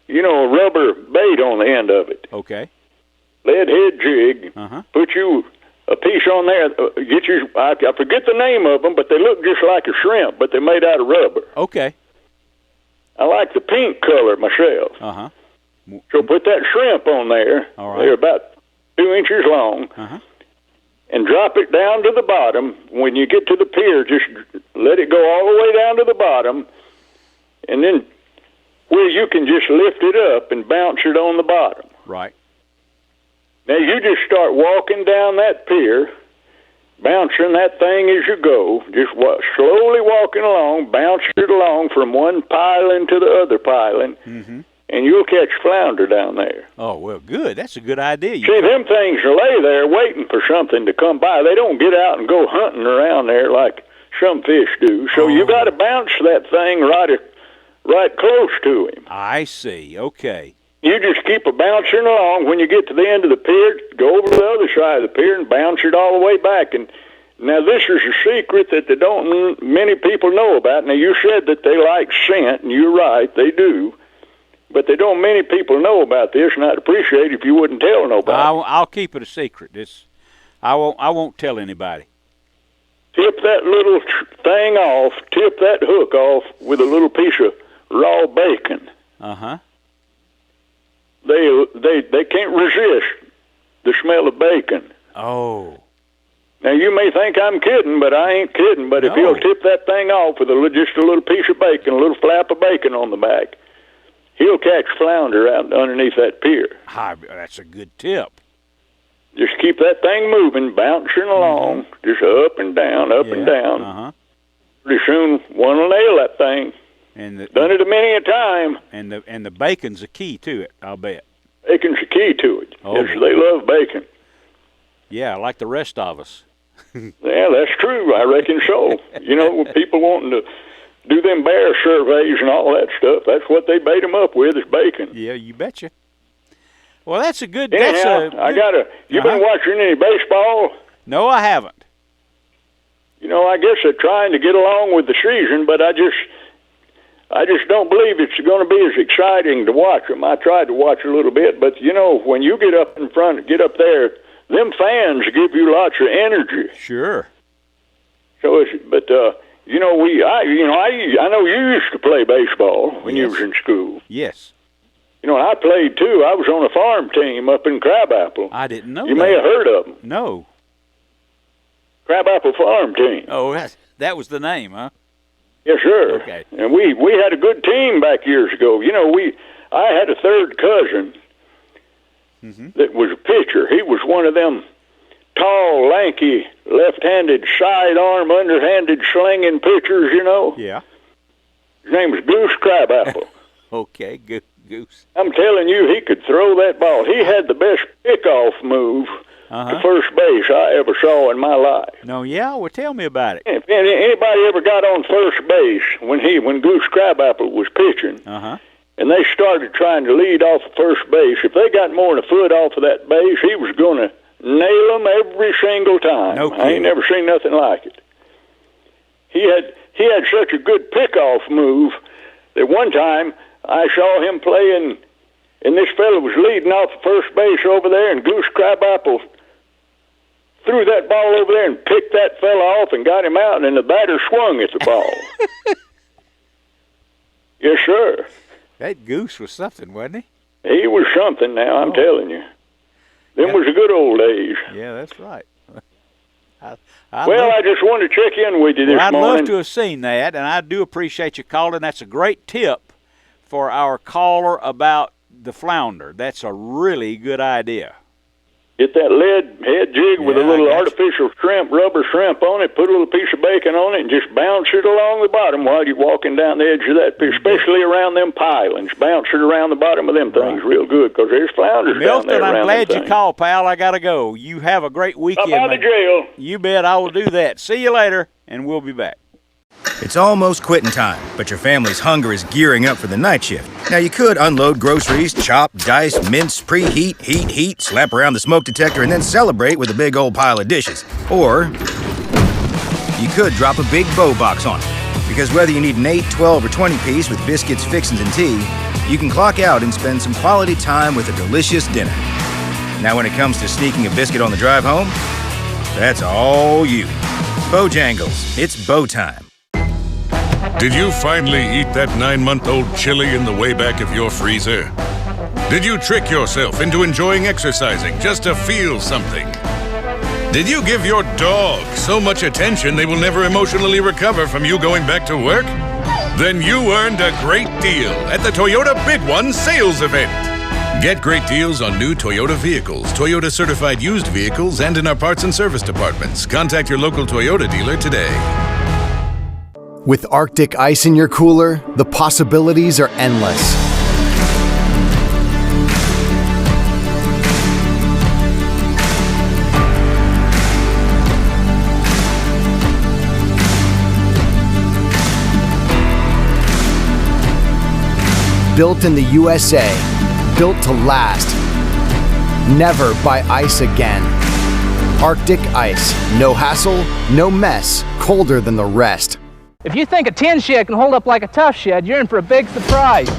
a rubber bait on the end of it. Okay. Lead head jig. Put you a piece on there. I forget the name of them, but they look just like a shrimp, but they're made out of rubber. Okay. I like the pink color myself. Uh-huh. So put that shrimp on there. All right. They're about 2 inches long. Uh-huh. And drop it down to the bottom. When you get to the pier, just let it go all the way down to the bottom, and then where you can just lift it up and bounce it on the bottom. Right. Now you just start walking down that pier, bouncing that thing as you go, just slowly walking along, bouncing it along from one piling to the other piling, and you'll catch flounder down there. Oh, well, good. That's a good idea. See, them things lay there waiting for something to come by. They don't get out and go hunting around there like some fish do. So you got to bounce that thing right close to him. I see. Okay. You just keep bouncing along. When you get to the end of the pier, go over to the other side of the pier and bounce it all the way back. And now this is a secret that many people know about. Now you said that they like scent, and you're right, they do. but they don't many people know about this, and I'd appreciate it if you wouldn't tell nobody. I'll keep it a secret. I won't tell anybody. Tip that little thing off, tip that hook off with a little piece of raw bacon. Uh-huh. They can't resist the smell of bacon. Oh. Now, you may think I'm kidding, but I ain't kidding. But if No. he'll tip that thing off with just a little piece of bacon, a little flap of bacon on the back, he'll catch flounder out underneath that pier. That's a good tip. Just keep that thing moving, bouncing along, just up and down, up and down. Uh-huh. Pretty soon, one will nail that thing. And Done it a many a time. And the bacon's a key to it, I'll bet. Bacon's the key to it. Oh, Yes, they love bacon. Yeah, like the rest of us. Yeah, that's true. I reckon so. You know, with people wanting to do them bear surveys and all that stuff, that's what they bait them up with is bacon. Yeah, you betcha. Well, that's a good. Anyhow, you been watching any baseball? No, I haven't. You know, I guess they're trying to get along with the season, but I just don't believe it's going to be as exciting to watch them. I tried to watch a little bit, but you know, when you get up in front, get up there, them fans give you lots of energy. Sure. So, you know, I know you used to play baseball when you was in school. Yes. You know, I played too. I was on a farm team up in Crabapple. I didn't know You that. may have heard of them. No. Crabapple Farm Team. Oh, that was the name, huh? Yes, sir. Okay. And we had a good team back years ago. You know, I had a third cousin that was a pitcher. He was one of them tall, lanky, left-handed, sidearm, underhanded slinging pitchers, you know. Yeah. His name was Goose Crabapple. Okay, Goose. I'm telling you, he could throw that ball. He had the best pickoff move to first base I ever saw in my life. No, yeah? Well, tell me about it. If anybody ever got on first base when Goose Crabapple was pitching, and they started trying to lead off of first base, if they got more than a foot off of that base, he was going to nail them every single time. No I ain't never seen nothing like it. He had such a good pickoff move that one time I saw him playing, and this fellow was leading off the first base over there, and Goose Crabapple threw that ball over there and picked that fella off and got him out, and the batter swung at the ball. Yes, sir. That Goose was something, wasn't he? He was something now, I'm telling you. Them was the good old days. Yeah, that's right. I just wanted to check in with you this I'd morning. love to have seen that, and I do appreciate you calling. That's a great tip for our caller about the flounder. That's a really good idea. Get that lead head jig with a little artificial shrimp, rubber shrimp on it, put a little piece of bacon on it, and just bounce it along the bottom while you're walking down the edge of that pier, especially around them pilings. Bounce it around the bottom of them things real good, because there's flounders down there Milton, I'm around glad them you things. called, pal. I got to go. You have a great weekend. Up out of jail. You bet I will do that. See you later, and we'll be back. It's almost quitting time, but your family's hunger is gearing up for the night shift. Now, you could unload groceries, chop, dice, mince, preheat, heat, slap around the smoke detector, and then celebrate with a big old pile of dishes. Or you could drop a big bow box on it. Because whether you need an 8, 12, or 20 piece with biscuits, fixins, and tea, you can clock out and spend some quality time with a delicious dinner. Now, when it comes to sneaking a biscuit on the drive home, that's all you. Bojangles, it's bow time. Did you finally eat that 9-month-old chili in the way back of your freezer? Did you trick yourself into enjoying exercising just to feel something? Did you give your dog so much attention they will never emotionally recover from you going back to work? Then you earned a great deal at the Toyota Big One sales event. Get great deals on new Toyota vehicles, Toyota certified used vehicles, and in our parts and service departments. Contact your local Toyota dealer today. With Arctic ice in your cooler, the possibilities are endless. Built in the USA, built to last. Never buy ice again. Arctic ice, no hassle, no mess, colder than the rest. If you think a tin shed can hold up like a tough shed, you're in for a big surprise.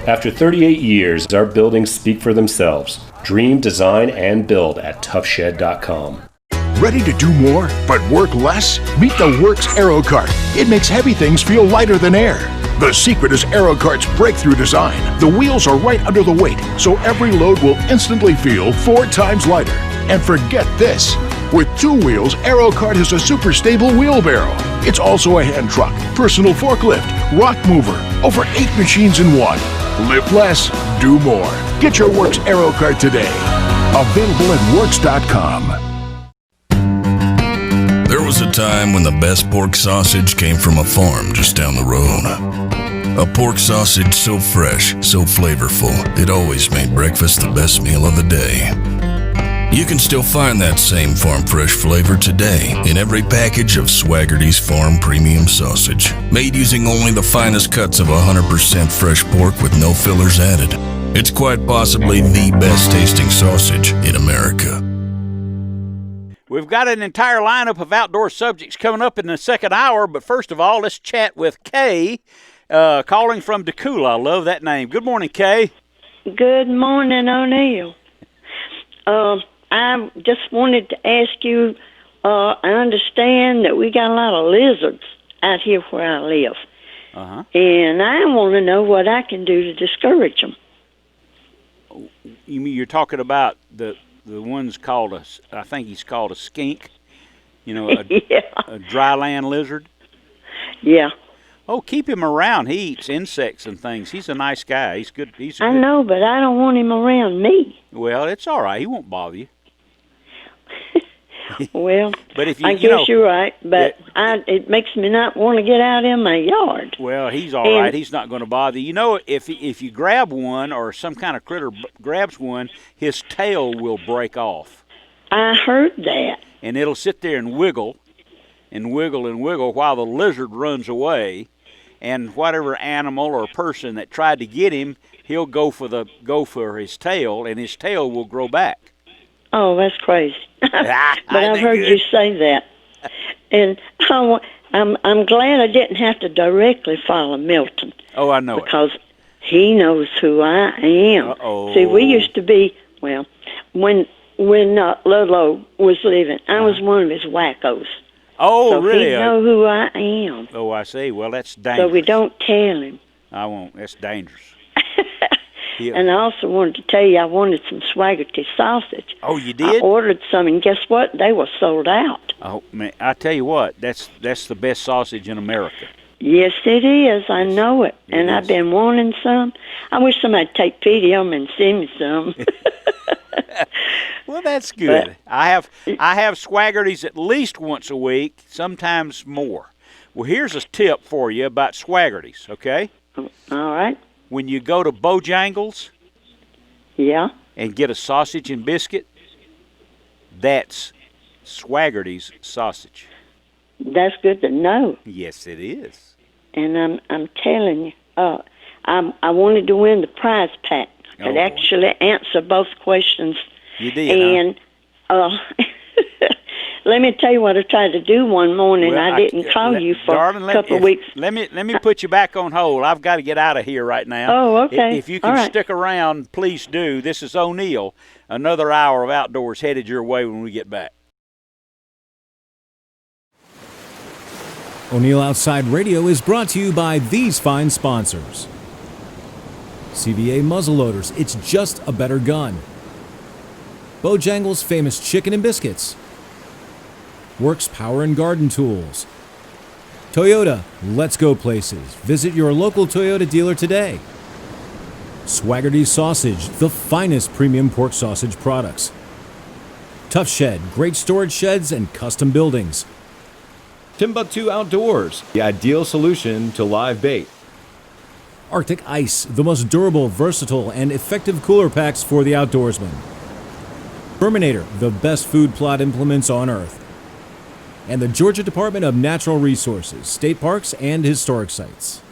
After 38 years, our buildings speak for themselves. Dream, design, and build at toughshed.com. Ready to do more, but work less? Meet the Works Aero Cart. It makes heavy things feel lighter than air. The secret is Aero Cart's breakthrough design. The wheels are right under the weight, so every load will instantly feel 4 times lighter. And forget this. With 2 wheels, Aero Cart has a super stable wheelbarrow. It's also a hand truck, personal forklift, rock mover, over 8 machines in one. Live less, do more. Get your Works Aero Cart today. Available at works.com. There was a time when the best pork sausage came from a farm just down the road. A pork sausage so fresh, so flavorful, it always made breakfast the best meal of the day. You can still find that same farm fresh flavor today in every package of Swaggerty's Farm Premium Sausage, made using only the finest cuts of 100% fresh pork with no fillers added. It's quite possibly the best tasting sausage in America. We've got an entire lineup of outdoor subjects coming up in the second hour, but first of all, let's chat with Kay, calling from Decula. I love that name. Good morning, Kay. Good morning, O'Neill. I just wanted to ask you, I understand that we got a lot of lizards out here where I live. Uh-huh. And I want to know what I can do to discourage them. You mean you're talking about the one's called I think he's called a skink, Yeah. a dry land lizard? Yeah. Oh, keep him around. He eats insects and things. He's a nice guy. He's good. I know, but I don't want him around me. Well, it's all right. He won't bother you. Well, but if I guess you're right, but it makes me not want to get out in my yard. Well, he's all right. He's not going to bother you. If you grab one or some kind of critter grabs one, his tail will break off. I heard that. And it'll sit there and wiggle and wiggle and wiggle while the lizard runs away, and whatever animal or person that tried to get him, he'll go for his tail, and his tail will grow back. Oh, that's crazy. But I've heard you say that. And I'm glad I didn't have to directly follow Milton. Oh, I know because he knows who I am. Uh-oh. See, we used to be, when Lolo was living, I was one of his wackos. Oh, so really? He know who I am. Oh, I see. Well, that's dangerous. So we don't tell him. I won't. That's dangerous. And I also wanted to tell you I wanted some Swaggerty sausage. Oh, you did? I ordered some, and guess what? They were sold out. Oh, man, I tell you what, that's the best sausage in America. Yes, it is. I know it. And I've been wanting some. I wish somebody'd take pity on me and send me some. Well, that's good. I have Swaggerty's at least once a week, sometimes more. Well, here's a tip for you about Swaggerty's, okay? All right. When you go to Bojangles, and get a sausage and biscuit, that's Swaggerty's sausage. That's good to know. Yes, it is. And I'm telling you, I wanted to win the prize pack. I could actually answer both questions. You did, and let me tell you what I tried to do one morning. Well, I didn't call you for a couple of weeks. Let me put you back on hold. I've got to get out of here right now. Oh, okay. If you can stick around, please do. This is O'Neill. Another hour of outdoors headed your way when we get back. O'Neill Outside Radio is brought to you by these fine sponsors. CVA muzzleloaders, it's just a better gun. Bojangles' famous chicken and biscuits. Works Power and Garden Tools. Toyota, let's go places. Visit your local Toyota dealer today. Swaggerty's Sausage, the finest premium pork sausage products. Tough Shed, great storage sheds and custom buildings. Timbuktu Outdoors, the ideal solution to live bait. Arctic Ice, the most durable, versatile, and effective cooler packs for the outdoorsman. Terminator, the best food plot implements on Earth. And the Georgia Department of Natural Resources, state parks, and historic sites.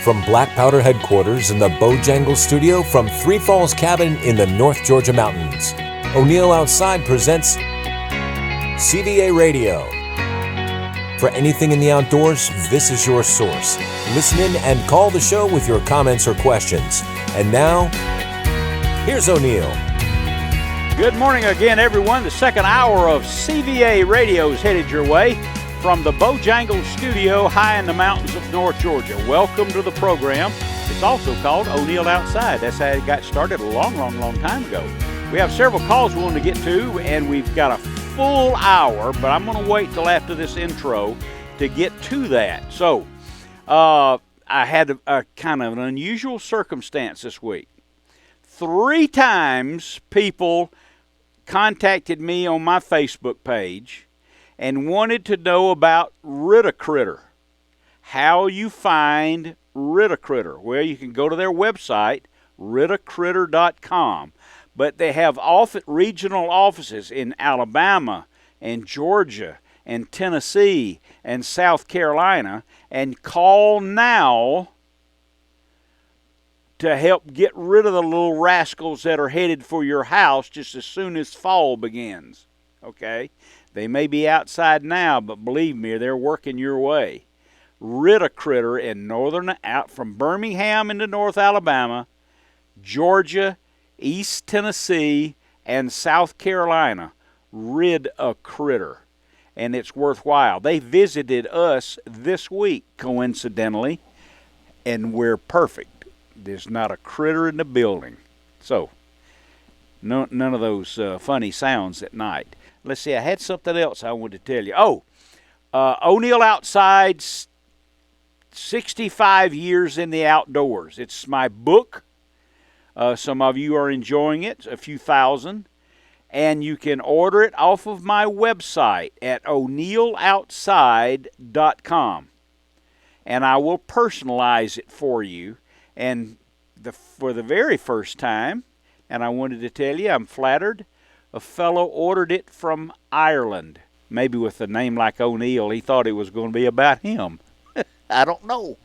From Black Powder headquarters in the Bojangles studio from Three Falls Cabin in the North Georgia mountains, O'Neill Outside presents CVA Radio. For anything in the outdoors, this is your source. Listen in and call the show with your comments or questions. And now, here's O'Neill. Good morning again, everyone. The second hour of CVA Radio is headed your way from the Bojangles studio high in the mountains of North Georgia. Welcome to the program. It's also called O'Neill Outside. That's how it got started a long time ago. We have several calls we want to get to, and we've got a full hour, but I'm going to wait till after this intro to get to that. So, I had a kind of an unusual circumstance this week. 3 times people contacted me on my Facebook page and wanted to know about Ritter-Critter. How you find Ritter-Critter. Well, you can go to their website, rittercritter.com. But they have regional offices in Alabama and Georgia and Tennessee and South Carolina. And call now to help get rid of the little rascals that are headed for your house just as soon as fall begins. Okay? They may be outside now, but believe me, they're working your way. Ritter-Critter in out from Birmingham into North Alabama, Georgia, East Tennessee, and South Carolina. Rid-a-Critter. And it's worthwhile. They visited us this week, coincidentally, and we're perfect. There's not a critter in the building. So, none of those funny sounds at night. Let's see, I had something else I wanted to tell you. O'Neill Outside, 65 years in the outdoors. It's my book. Some of you are enjoying it, a few thousand. And you can order it off of my website at o'neilloutside.com. And I will personalize it for you. And for the very first time, and I wanted to tell you, I'm flattered, a fellow ordered it from Ireland. Maybe with a name like O'Neill, he thought it was going to be about him. I don't know.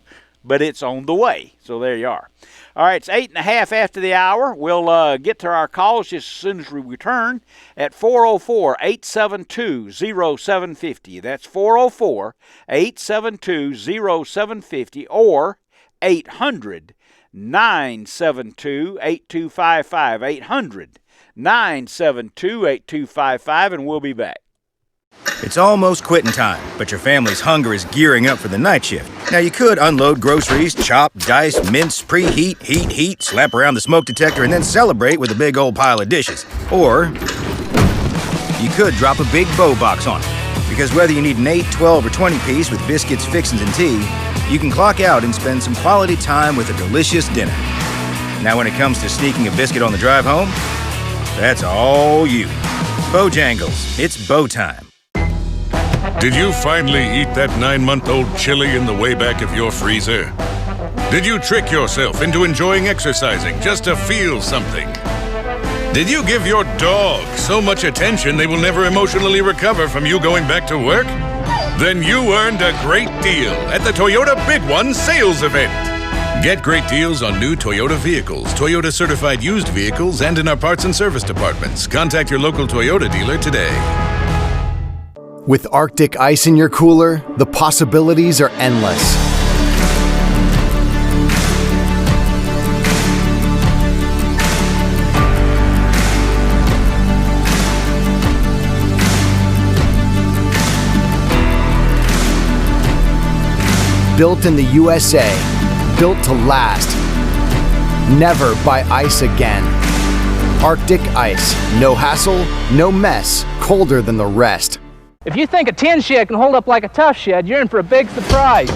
But it's on the way. So there you are. All right, it's 8:30 after the hour. We'll get to our calls just as soon as we return at 404-872-0750. That's 404-872-0750 or 800-972-8255. 800-972-8255, and we'll be back. It's almost quitting time, but your family's hunger is gearing up for the night shift. Now, you could unload groceries, chop, dice, mince, preheat, heat, slap around the smoke detector, and then celebrate with a big old pile of dishes. Or you could drop a big bow box on it. Because whether you need an 8, 12, or 20 piece with biscuits, fixins, and tea, you can clock out and spend some quality time with a delicious dinner. Now, when it comes to sneaking a biscuit on the drive home, that's all you. Bojangles, it's bow time. Did you finally eat that 9-month-old chili in the way back of your freezer? Did you trick yourself into enjoying exercising just to feel something? Did you give your dog so much attention they will never emotionally recover from you going back to work? Then you earned a great deal at the Toyota Big One sales event. Get great deals on new Toyota vehicles, Toyota certified used vehicles, and in our parts and service departments. Contact your local Toyota dealer today. With Arctic ice in your cooler, the possibilities are endless. Built in the USA, built to last. Never buy ice again. Arctic ice, no hassle, no mess, colder than the rest. If you think a tin shed can hold up like a tough shed, you're in for a big surprise.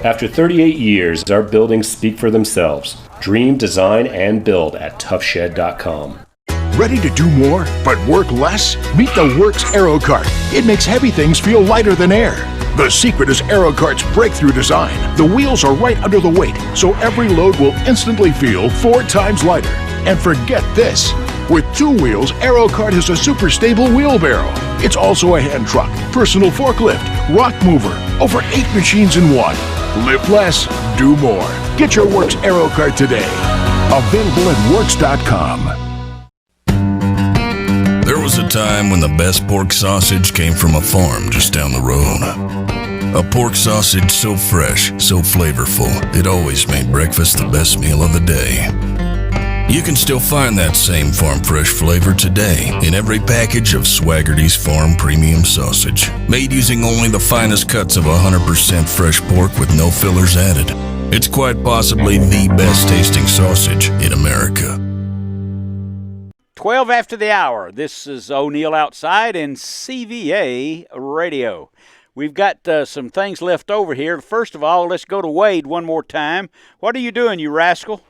After 38 years, our buildings speak for themselves. Dream, design, and build at toughshed.com. Ready to do more, but work less? Meet the Works Aero Cart. It makes heavy things feel lighter than air. The secret is Aero Cart's breakthrough design. The wheels are right under the weight, so every load will instantly feel 4 times lighter. And forget this. With 2 wheels, AeroCart is a super stable wheelbarrow. It's also a hand truck, personal forklift, rock mover, over 8 machines in one. Live less, do more. Get your Works AeroCart today. Available at Works.com. There was a time when the best pork sausage came from a farm just down the road. A pork sausage so fresh, so flavorful, it always made breakfast the best meal of the day. You can still find that same farm fresh flavor today in every package of Swaggerty's Farm Premium Sausage, made using only the finest cuts of 100% fresh pork with no fillers added. It's quite possibly the best tasting sausage in America. 12 after the hour. This is O'Neill Outside and CVA Radio. We've got some things left over here. First of all, let's go to Wade one more time. What are you doing, you rascal?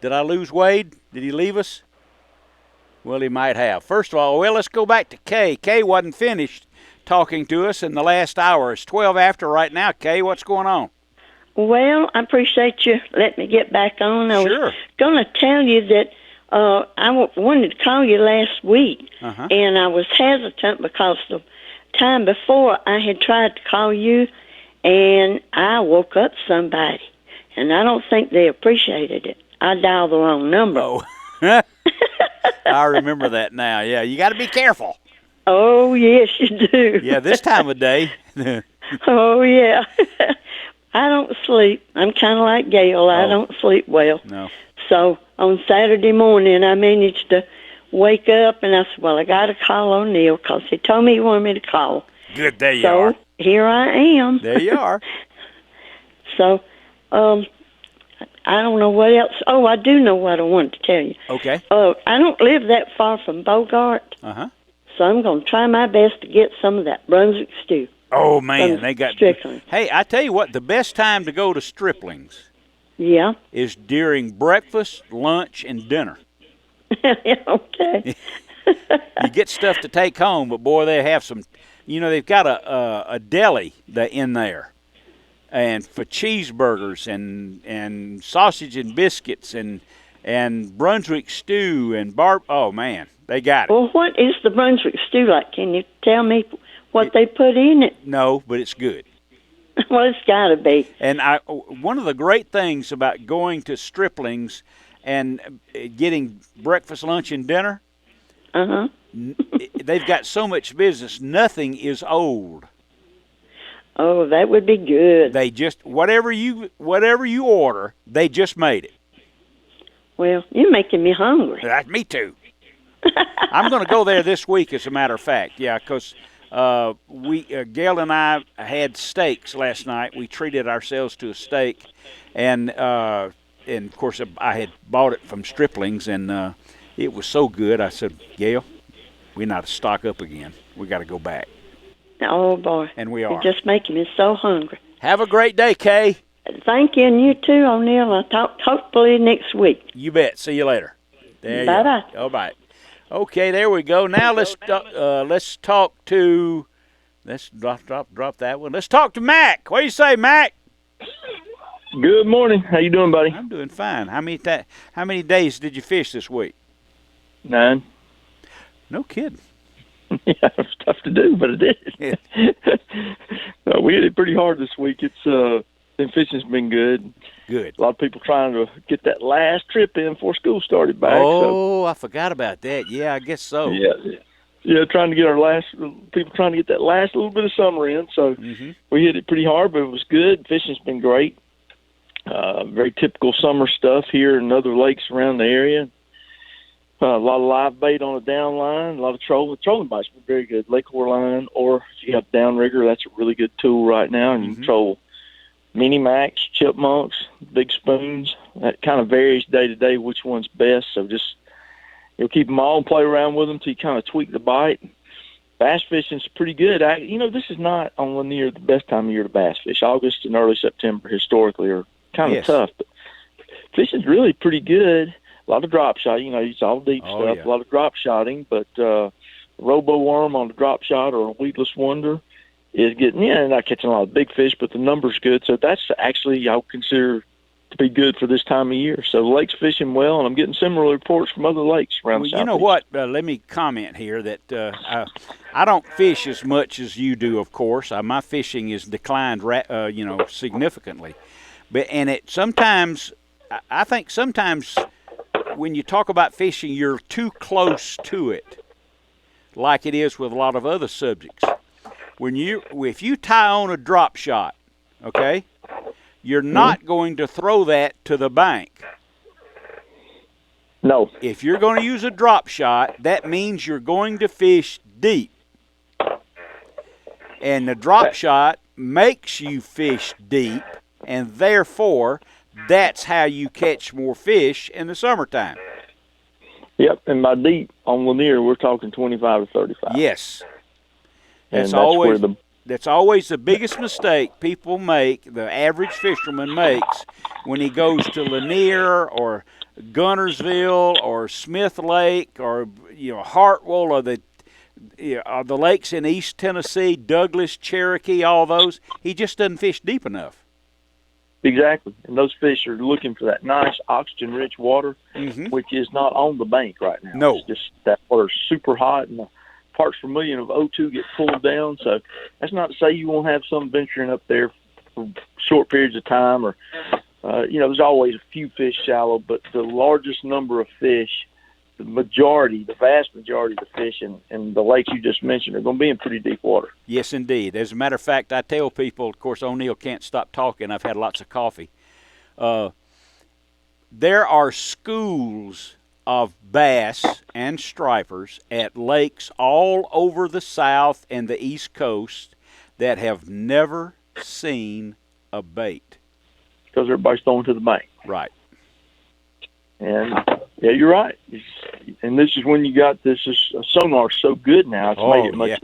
Did I lose Wade? Did he leave us? Well, he might have. First of all, let's go back to Kay. Kay wasn't finished talking to us in the last hour. It's 12 after right now. Kay, what's going on? Well, I appreciate you letting me get back on. I was going to tell you that I wanted to call you last week, and I was hesitant because the time before I had tried to call you, and I woke up somebody, and I don't think they appreciated it. I dialed the wrong number. Oh. I remember that now. Yeah, you got to be careful. Oh, yes, you do. Yeah, this time of day. Oh, yeah. I don't sleep. I'm kind of like Gail. I don't sleep well. No. So on Saturday morning, I managed to wake up, and I said, well, I got to call O'Neill because he told me he wanted me to call. Good, there you are. So here I am. There you are. So I don't know what else. Oh, I do know what I wanted to tell you. Okay. I don't live that far from Bogart, so I'm going to try my best to get some of that Brunswick stew. Oh, man, they got Striplings. Hey, I tell you what, the best time to go to Striplings is during breakfast, lunch, and dinner. Okay. You get stuff to take home, but, boy, they have some, they've got a deli in there. And for cheeseburgers and sausage and biscuits and Brunswick stew and oh, man, they got it. Well, what is the Brunswick stew like? Can you tell me what they put in it? No, but it's good. Well, it's got to be. And one of the great things about going to Striplings and getting breakfast, lunch, and dinner, they've got so much business, nothing is old. Oh, that would be good. They just, whatever you order, they just made it. Well, you're making me hungry. Me too. I'm going to go there this week, as a matter of fact. Yeah, because Gail and I had steaks last night. We treated ourselves to a steak, and of course I had bought it from Striplings, and it was so good. I said, Gail, we not to stock up again. We got to go back. Oh boy! And we are. You're just making me so hungry. Have a great day, Kay. Thank you, and you too, O'Neill. I'll talk hopefully next week. You bet. See you later. There Bye you bye. All right. Okay, there we go. Now let's talk to. Let's drop that one. Let's talk to Mac. What do you say, Mac? Good morning. How you doing, buddy? I'm doing fine. How many days did you fish this week? 9. No kidding. Yeah, it was tough to do, but it did. We hit it pretty hard this week. The fishing's been good. Good. A lot of people trying to get that last trip in before school started back. Oh, I forgot about that. Yeah, I guess so. Yeah, trying to get that last little bit of summer in. So we hit it pretty hard, but it was good. Fishing's been great. Very typical summer stuff here in other lakes around the area. A lot of live bait on the down line, a lot of trolling. Trolling bites been very good. Lake Ore line, or if you have downrigger, that's a really good tool right now. And you can troll mini max, chipmunks, big spoons. That kind of varies day to day which one's best. So just keep them all and play around with them till you kind of tweak the bite. Bass fishing's pretty good. This is not on Lanier the best time of year to bass fish. August and early September historically are kind of tough, but fishing's really pretty good. A lot of drop shot, it's all deep stuff. Yeah. A lot of drop shotting, but robo worm on the drop shot or a weedless wonder is getting not catching a lot of big fish, but the number's good. So that's actually I would consider to be good for this time of year. So the lake's fishing well, and I'm getting similar reports from other lakes around the Well, you know Southeast. what? Let me comment here that I don't fish as much as you do, of course. My fishing is declined, significantly. And I think sometimes when you talk about fishing, you're too close to it, like it is with a lot of other subjects. If you tie on a drop shot, okay, you're not going to throw that to the bank. No. If you're going to use a drop shot, that means you're going to fish deep. And the drop shot makes you fish deep, and therefore, that's how you catch more fish in the summertime. Yep, and by deep on Lanier, we're talking 25 to 35. Yes. That's always the biggest mistake people make, the average fisherman makes, when he goes to Lanier or Guntersville or Smith Lake or Hartwell or the lakes in East Tennessee, Douglas, Cherokee, all those. He just doesn't fish deep enough. Exactly, and those fish are looking for that nice oxygen-rich water, which is not on the bank right now. No. It's just that water's super hot, and the parts per million of O2 get pulled down. So that's not to say you won't have some venturing up there for short periods of time, or there's always a few fish shallow, but the largest number of fish, the vast majority of the fish in the lakes you just mentioned are going to be in pretty deep water. Yes, indeed. As a matter of fact, I tell people, of course, O'Neill can't stop talking. I've had lots of coffee. There are schools of bass and stripers at lakes all over the South and the East Coast that have never seen a bait. Because everybody's throwing to the bank. Right. And, yeah, you're right. And this is when you got this sonar so good now. It's made it much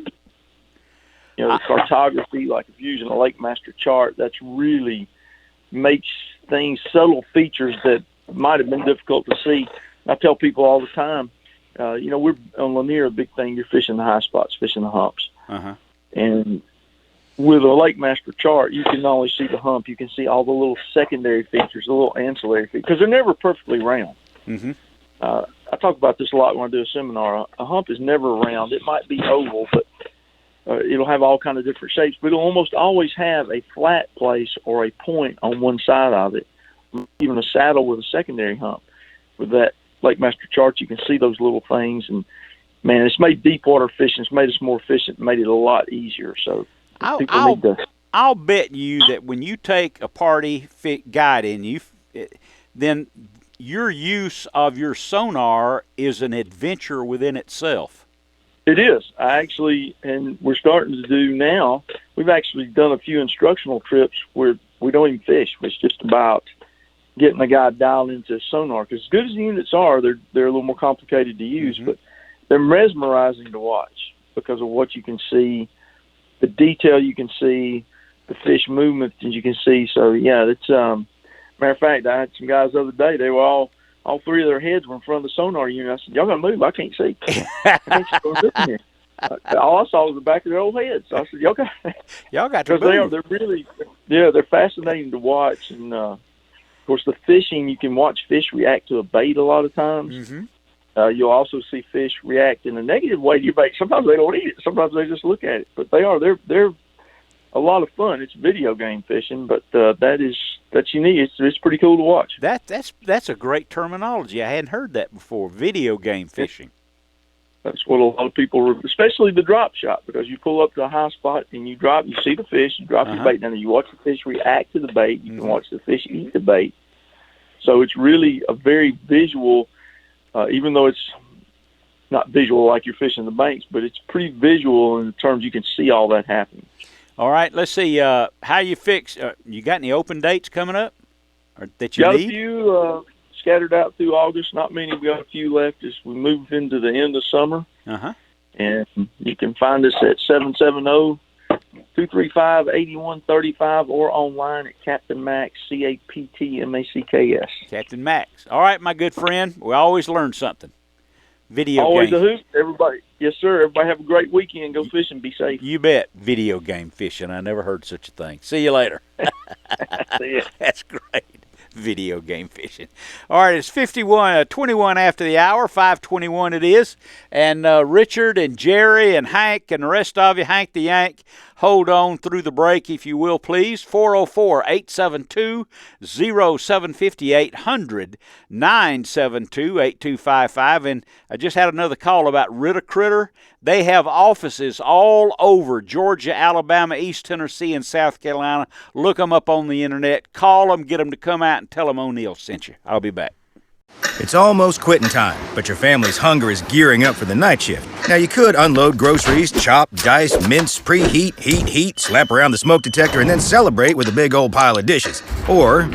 the cartography, like if you're using a Lake Master chart, that's really makes things, subtle features that might have been difficult to see. I tell people all the time, we're on Lanier, a big thing, you're fishing the high spots, fishing the humps. And with a Lake Master chart, you can not only see the hump, you can see all the little secondary features, the little ancillary features, because they're never perfectly round. I talk about this a lot when I do a seminar. A hump is never round. It might be oval, but it'll have all kind of different shapes, but it'll almost always have a flat place or a point on one side of it, even a saddle with a secondary hump. With that Lake Master chart, you can see those little things, and man, it's made deep water fishing. It's made us more efficient, made it a lot easier. So I'll bet you that when you take a party guide in, then your use of your sonar is an adventure within itself. It is. And we're starting to do now, we've actually done a few instructional trips where we don't even fish. It's just about getting the guy dialed into sonar. Because as good as the units are, they're a little more complicated to use, but they're mesmerizing to watch because of what you can see, the detail you can see, the fish movement that you can see. So, yeah, it's matter of fact, I had some guys the other day, they were all three of their heads were in front of the sonar unit. I said, y'all got to move. I can't see. I can't see what's up in here. All I saw was the back of their old heads. So I said, y'all got to move. They're really, they're fascinating to watch. And, of course, the fishing, you can watch fish react to a bait a lot of times. You'll also see fish react in a negative way to your bait. Sometimes they don't eat it. Sometimes they just look at it. But they're a lot of fun. It's video game fishing, but that's unique. It's pretty cool to watch. That's a great terminology. I hadn't heard that before. Video game fishing. That's what a lot of people, especially the drop shot, because you pull up to a high spot and you see the fish, you drop your bait down there, you watch the fish react to the bait, you can watch the fish eat the bait. So it's really a very visual, even though it's not visual like you're fishing the banks, but it's pretty visual in terms you can see all that happening. All right, let's see how you fix. You got any open dates coming up that you got need? A few scattered out through August. Not many. We got a few left as we move into the end of summer. And you can find us at 770-235-8135 or online at Captain Max, CAPTMACKS. Captain Max. All right, my good friend. We always learn something. Video always game. A hoot, everybody. Yes, sir. Everybody have a great weekend. Go fishing. Be safe. You bet. Video game fishing. I never heard such a thing. See you later. See ya. That's great. Video game fishing. All right, it's 21 after the hour, 5:21 it is. And Richard and Jerry and Hank and the rest of you, Hank the Yank, hold on through the break, if you will, please. 404-872-0750, 800-972-8255. And I just had another call about Ritter Critter. They have offices all over Georgia, Alabama, East Tennessee, and South Carolina. Look them up on the internet. Call them, get them to come out, and tell them O'Neill sent you. I'll be back. It's almost quitting time, but your family's hunger is gearing up for the night shift. Now, you could unload groceries, chop, dice, mince, preheat, heat, slap around the smoke detector, and then celebrate with a big old pile of dishes. Or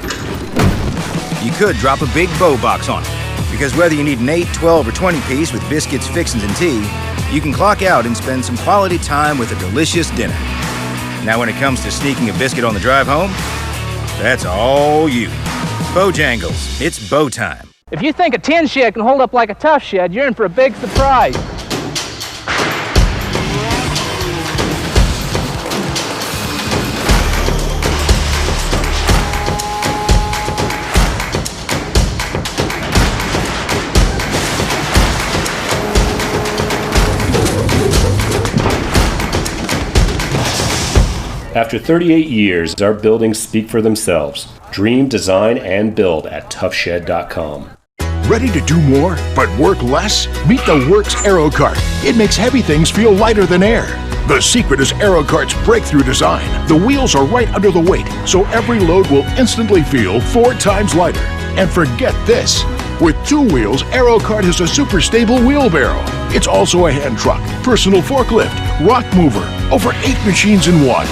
you could drop a big bow box on it. Because whether you need an 8, 12, or 20 piece with biscuits, fixins, and tea, you can clock out and spend some quality time with a delicious dinner. Now, when it comes to sneaking a biscuit on the drive home, that's all you. Bojangles, it's bow time. If you think a tin shed can hold up like a tough shed, you're in for a big surprise. After 38 years, our buildings speak for themselves. Dream, design, and build at toughshed.com. Ready to do more, but work less? Meet the Works Aero Cart. It makes heavy things feel lighter than air. The secret is Aero Cart's breakthrough design. The wheels are right under the weight, so every load will instantly feel 4 times lighter. And forget this. With 2 wheels, Aero Cart has a super stable wheelbarrow. It's also a hand truck, personal forklift, rock mover, over 8 machines in one.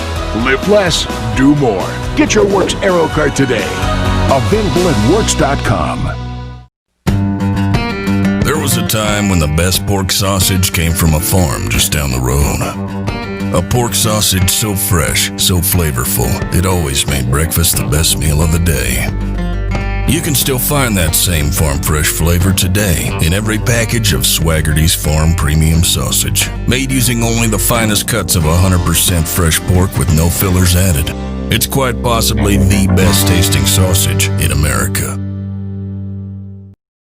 Live less, do more. Get your Works Aero Cart today. Available at Works.com. There was a time when the best pork sausage came from a farm just down the road. A pork sausage so fresh, so flavorful, it always made breakfast the best meal of the day. You can still find that same farm fresh flavor today in every package of Swaggerty's Farm Premium Sausage, made using only the finest cuts of 100% fresh pork with no fillers added. It's quite possibly the best tasting sausage in America.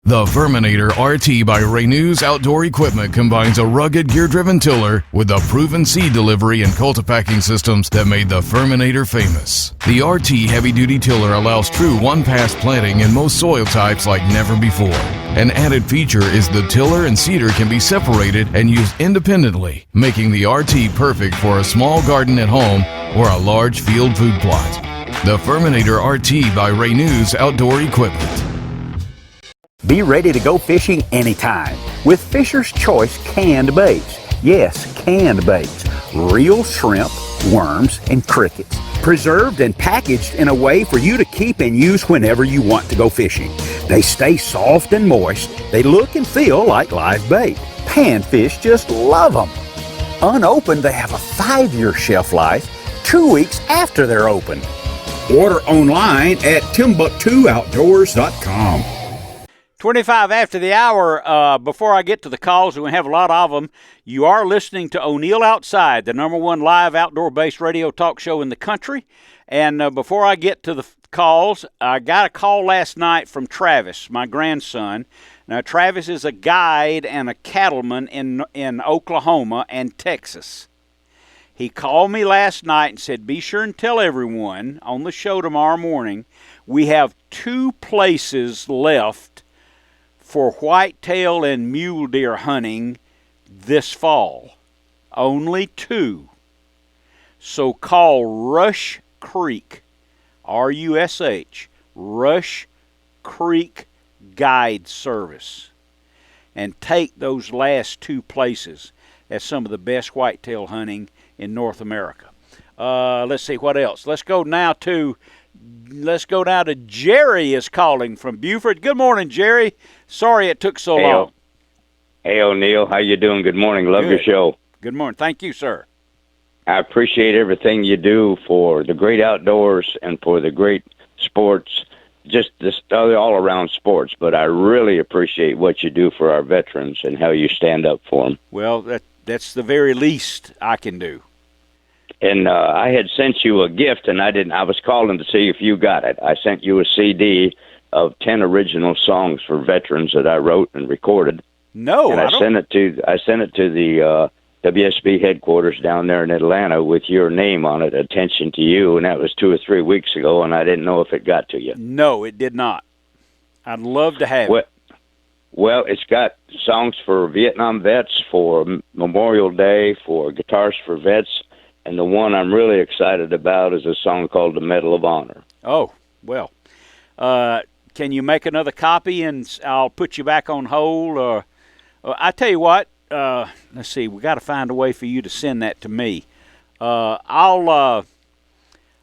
The Verminator RT by Renews Outdoor Equipment combines a rugged gear-driven tiller with the proven seed delivery and cultipacking systems that made the Verminator famous. The RT heavy-duty tiller allows true one-pass planting in most soil types like never before. An added feature is the tiller and seeder can be separated and used independently, making the RT perfect for a small garden at home or a large field food plot. The Verminator RT by Renews Outdoor Equipment. Be ready to go fishing anytime with Fisher's Choice canned baits. Yes, canned baits. Real shrimp, worms, and crickets. Preserved and packaged in a way for you to keep and use whenever you want to go fishing. They stay soft and moist. They look and feel like live bait. Panfish just love them. Unopened, they have a 5-year shelf life, 2 weeks after they're opened. Order online at TimbuktuOutdoors.com. 25 after the hour. Before I get to the calls, and we have a lot of them, you are listening to O'Neill Outside, the #1 live outdoor-based radio talk show in the country. And before I get to the calls, I got a call last night from Travis, my grandson. Now, Travis is a guide and a cattleman in Oklahoma and Texas. He called me last night and said, be sure and tell everyone on the show tomorrow morning we have 2 places left for whitetail and mule deer hunting this fall. Only 2. So call Rush Creek, R-U-S-H, Rush Creek Guide Service, and take those last 2 places as some of the best whitetail hunting in North America. Let's see what else. Let's go now to Jerry is calling from Beaufort. Good morning, Jerry. Sorry it took so long. Hey, O'Neill. How you doing? Good morning. Love Good. your show. Good morning. Thank you, sir. I appreciate everything you do for the great outdoors and for the great sports, just all around sports. But I really appreciate what you do for our veterans and how you stand up for them. Well, that's the very least I can do. And I had sent you a gift, and I didn't. I was calling to see if you got it. I sent you a CD of 10 original songs for veterans that I wrote and recorded. No, and I sent it to the WSB headquarters down there in Atlanta with your name on it, attention to you, and that was 2 or 3 weeks ago, and I didn't know if it got to you. No, it did not. I'd love to have it. Well, it's got songs for Vietnam vets, for Memorial Day, for Guitars for Vets, and the one I'm really excited about is a song called The Medal of Honor. Oh, well. Can you make another copy, and I'll put you back on hold? Or I tell you what, let's see, we got to find a way for you to send that to me. I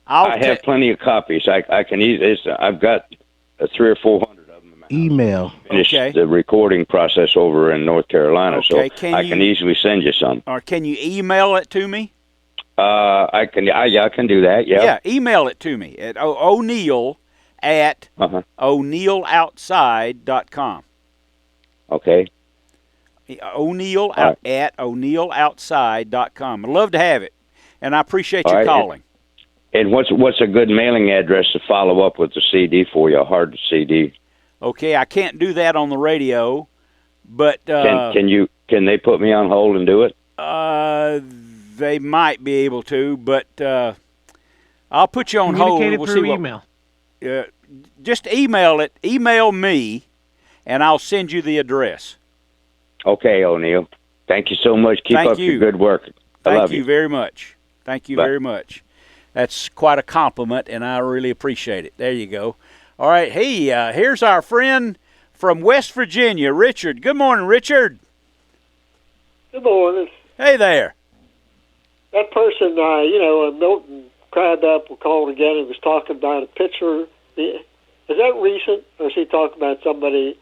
have plenty of copies. I can easily. I've got 300 or 400 of them. Email. Finished the recording process over in North Carolina, so I can easily send you some. Or can you email it to me? I can do that. Yeah. Yeah, email it to me at O'Neill at O'NeillOutside.com. Okay. O'Neill at O'NeillOutside.com. I'd love to have it, and I appreciate you calling. And what's a good mailing address to follow up with the CD for you? A hard CD. Okay, I can't do that on the radio, but can they put me on hold and do it? They might be able to, but I'll put you on hold. Communicate it through email. Just email it. Email me, and I'll send you the address. Okay, O'Neill. Thank you so much. Keep up your good work. I love you very much. Thank you very much. That's quite a compliment, and I really appreciate it. There you go. All right, hey, here's our friend from West Virginia, Richard. Good morning, Richard. Good morning. Hey there. That person, Milton Crabapple called again and was talking about a picture. Is that recent, or is he talking about somebody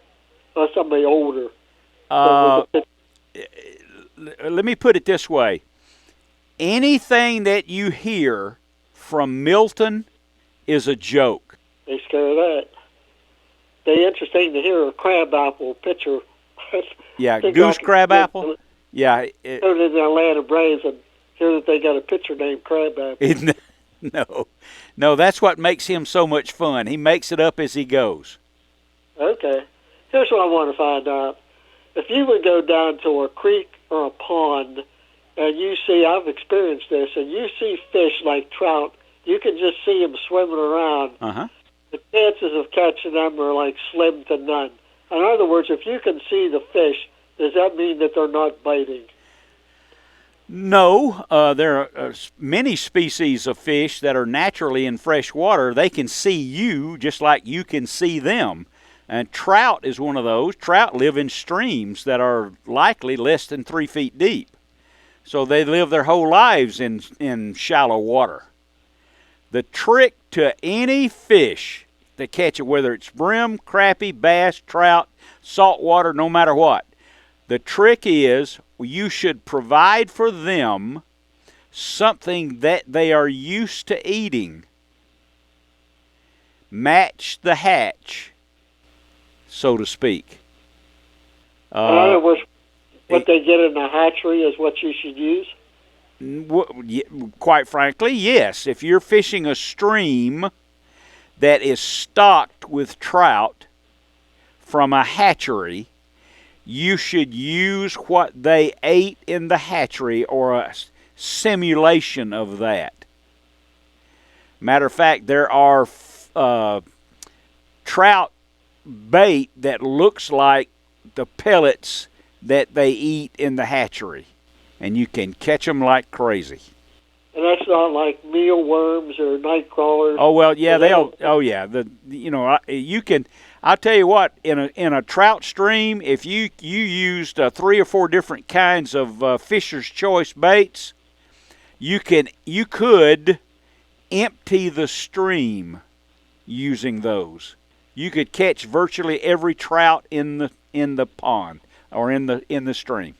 older? Let me put it this way. Anything that you hear from Milton is a joke. They scare that. They interesting to hear a crabapple picture. Yeah, goose crabapple. Yeah. Go to the Atlanta Braves and hear that they got a pitcher named Crabapple. No, that's what makes him so much fun. He makes it up as he goes. Okay. Here's what I want to find out. If you would go down to a creek or a pond and you see, I've experienced this, and you see fish like trout, you can just see them swimming around. Uh-huh. The chances of catching them are like slim to none. In other words, if you can see the fish, does that mean that they're not biting? No, there are many species of fish that are naturally in fresh water. They can see you just like you can see them. And trout is one of those. Trout live in streams that are likely less than 3 feet deep. So they live their whole lives in shallow water. The trick to any fish that catch it, whether it's brim, crappie, bass, trout, saltwater, no matter what, the trick is you should provide for them something that they are used to eating. Match the hatch, so to speak. In other words, what they get in the hatchery is what you should use? Quite frankly, yes. If you're fishing a stream that is stocked with trout from a hatchery, you should use what they ate in the hatchery or a simulation of that. Matter of fact, there are trout bait that looks like the pellets that they eat in the hatchery, and you can catch them like crazy. And that's not like mealworms or night crawlers. Oh well, yeah, you can. I'll tell you what, in a trout stream, if you used 3 or 4 different kinds of Fisher's Choice baits, you could empty the stream using those. You could catch virtually every trout in the pond or in the stream.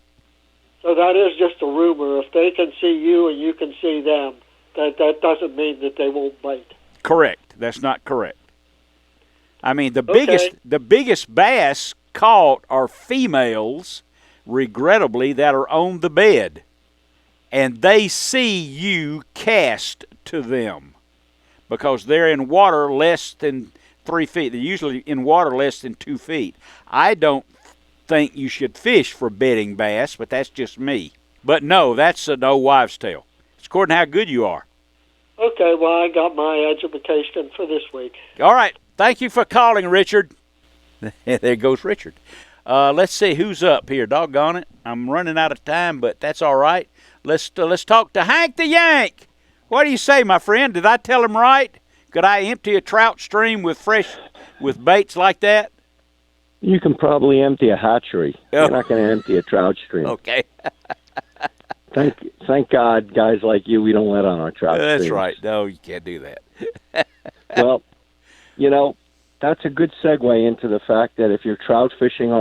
So that is just a rumor. If they can see you and you can see them, that doesn't mean that they won't bite. Correct. That's not correct. I mean, the biggest bass caught are females, regrettably, that are on the bed. and they see you cast to them because they're in water less than 3 feet. They're usually in water less than 2 feet. I don't think you should fish for bedding bass, but that's just me. But no, that's an old wives' tale. It's according to how good you are. Okay, well, I got my education for this week. All right. Thank you for calling, Richard. There goes Richard. Let's see who's up here. Doggone it. I'm running out of time, but that's all right. Let's talk to Hank the Yank. What do you say, my friend? Did I tell him right? Could I empty a trout stream with baits like that? You can probably empty a hatchery. You're not going to empty a trout stream. Okay. Thank God, guys like you, we don't let on our trout streams. That's right. No, you can't do that. Well, that's a good segue into the fact that if you're trout fishing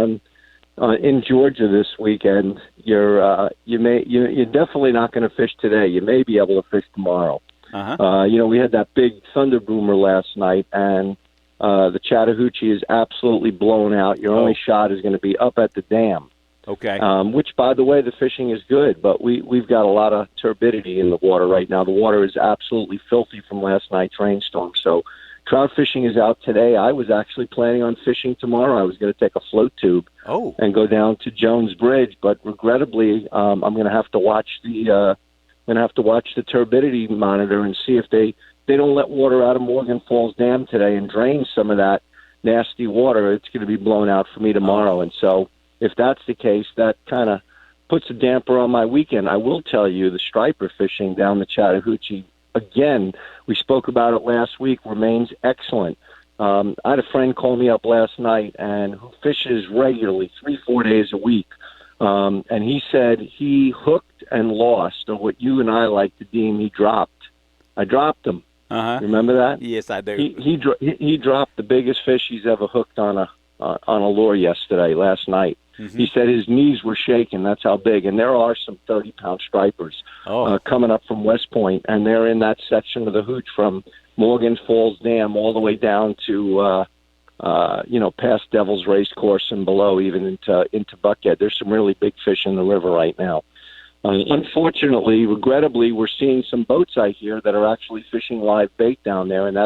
in Georgia this weekend, you're definitely not going to fish today. You may be able to fish tomorrow. We had that big thunder boomer last night, and the Chattahoochee is absolutely blown out. Your only shot is going to be up at the dam. Okay. Which, by the way, the fishing is good, but we've got a lot of turbidity in the water right now. The water is absolutely filthy from last night's rainstorm. So trout fishing is out today. I was actually planning on fishing tomorrow. I was going to take a float tube and go down to Jones Bridge, but regrettably, I'm going to have to watch the turbidity monitor and see if they don't let water out of Morgan Falls Dam today and drain some of that nasty water. It's going to be blown out for me tomorrow, and so if that's the case, that kind of puts a damper on my weekend. I will tell you, the striper fishing down the Chattahoochee, again, we spoke about it last week, remains excellent. I had a friend call me up last night and who fishes regularly 3-4 days a week. And he said he hooked and lost, or what you and I like to deem he dropped. I dropped him. Remember that? Yes, I do. He dropped the biggest fish he's ever hooked on a lure last night. Mm-hmm. He said his knees were shaking. That's how big. And there are some 30-pound stripers coming up from West Point, and they're in that section of the hooch from Morgan Falls Dam all the way down to past Devil's Race Course and below, even into Buckhead. There's some really big fish in the river right now. Unfortunately, regrettably, we're seeing some boats I hear that are actually fishing live bait down there, and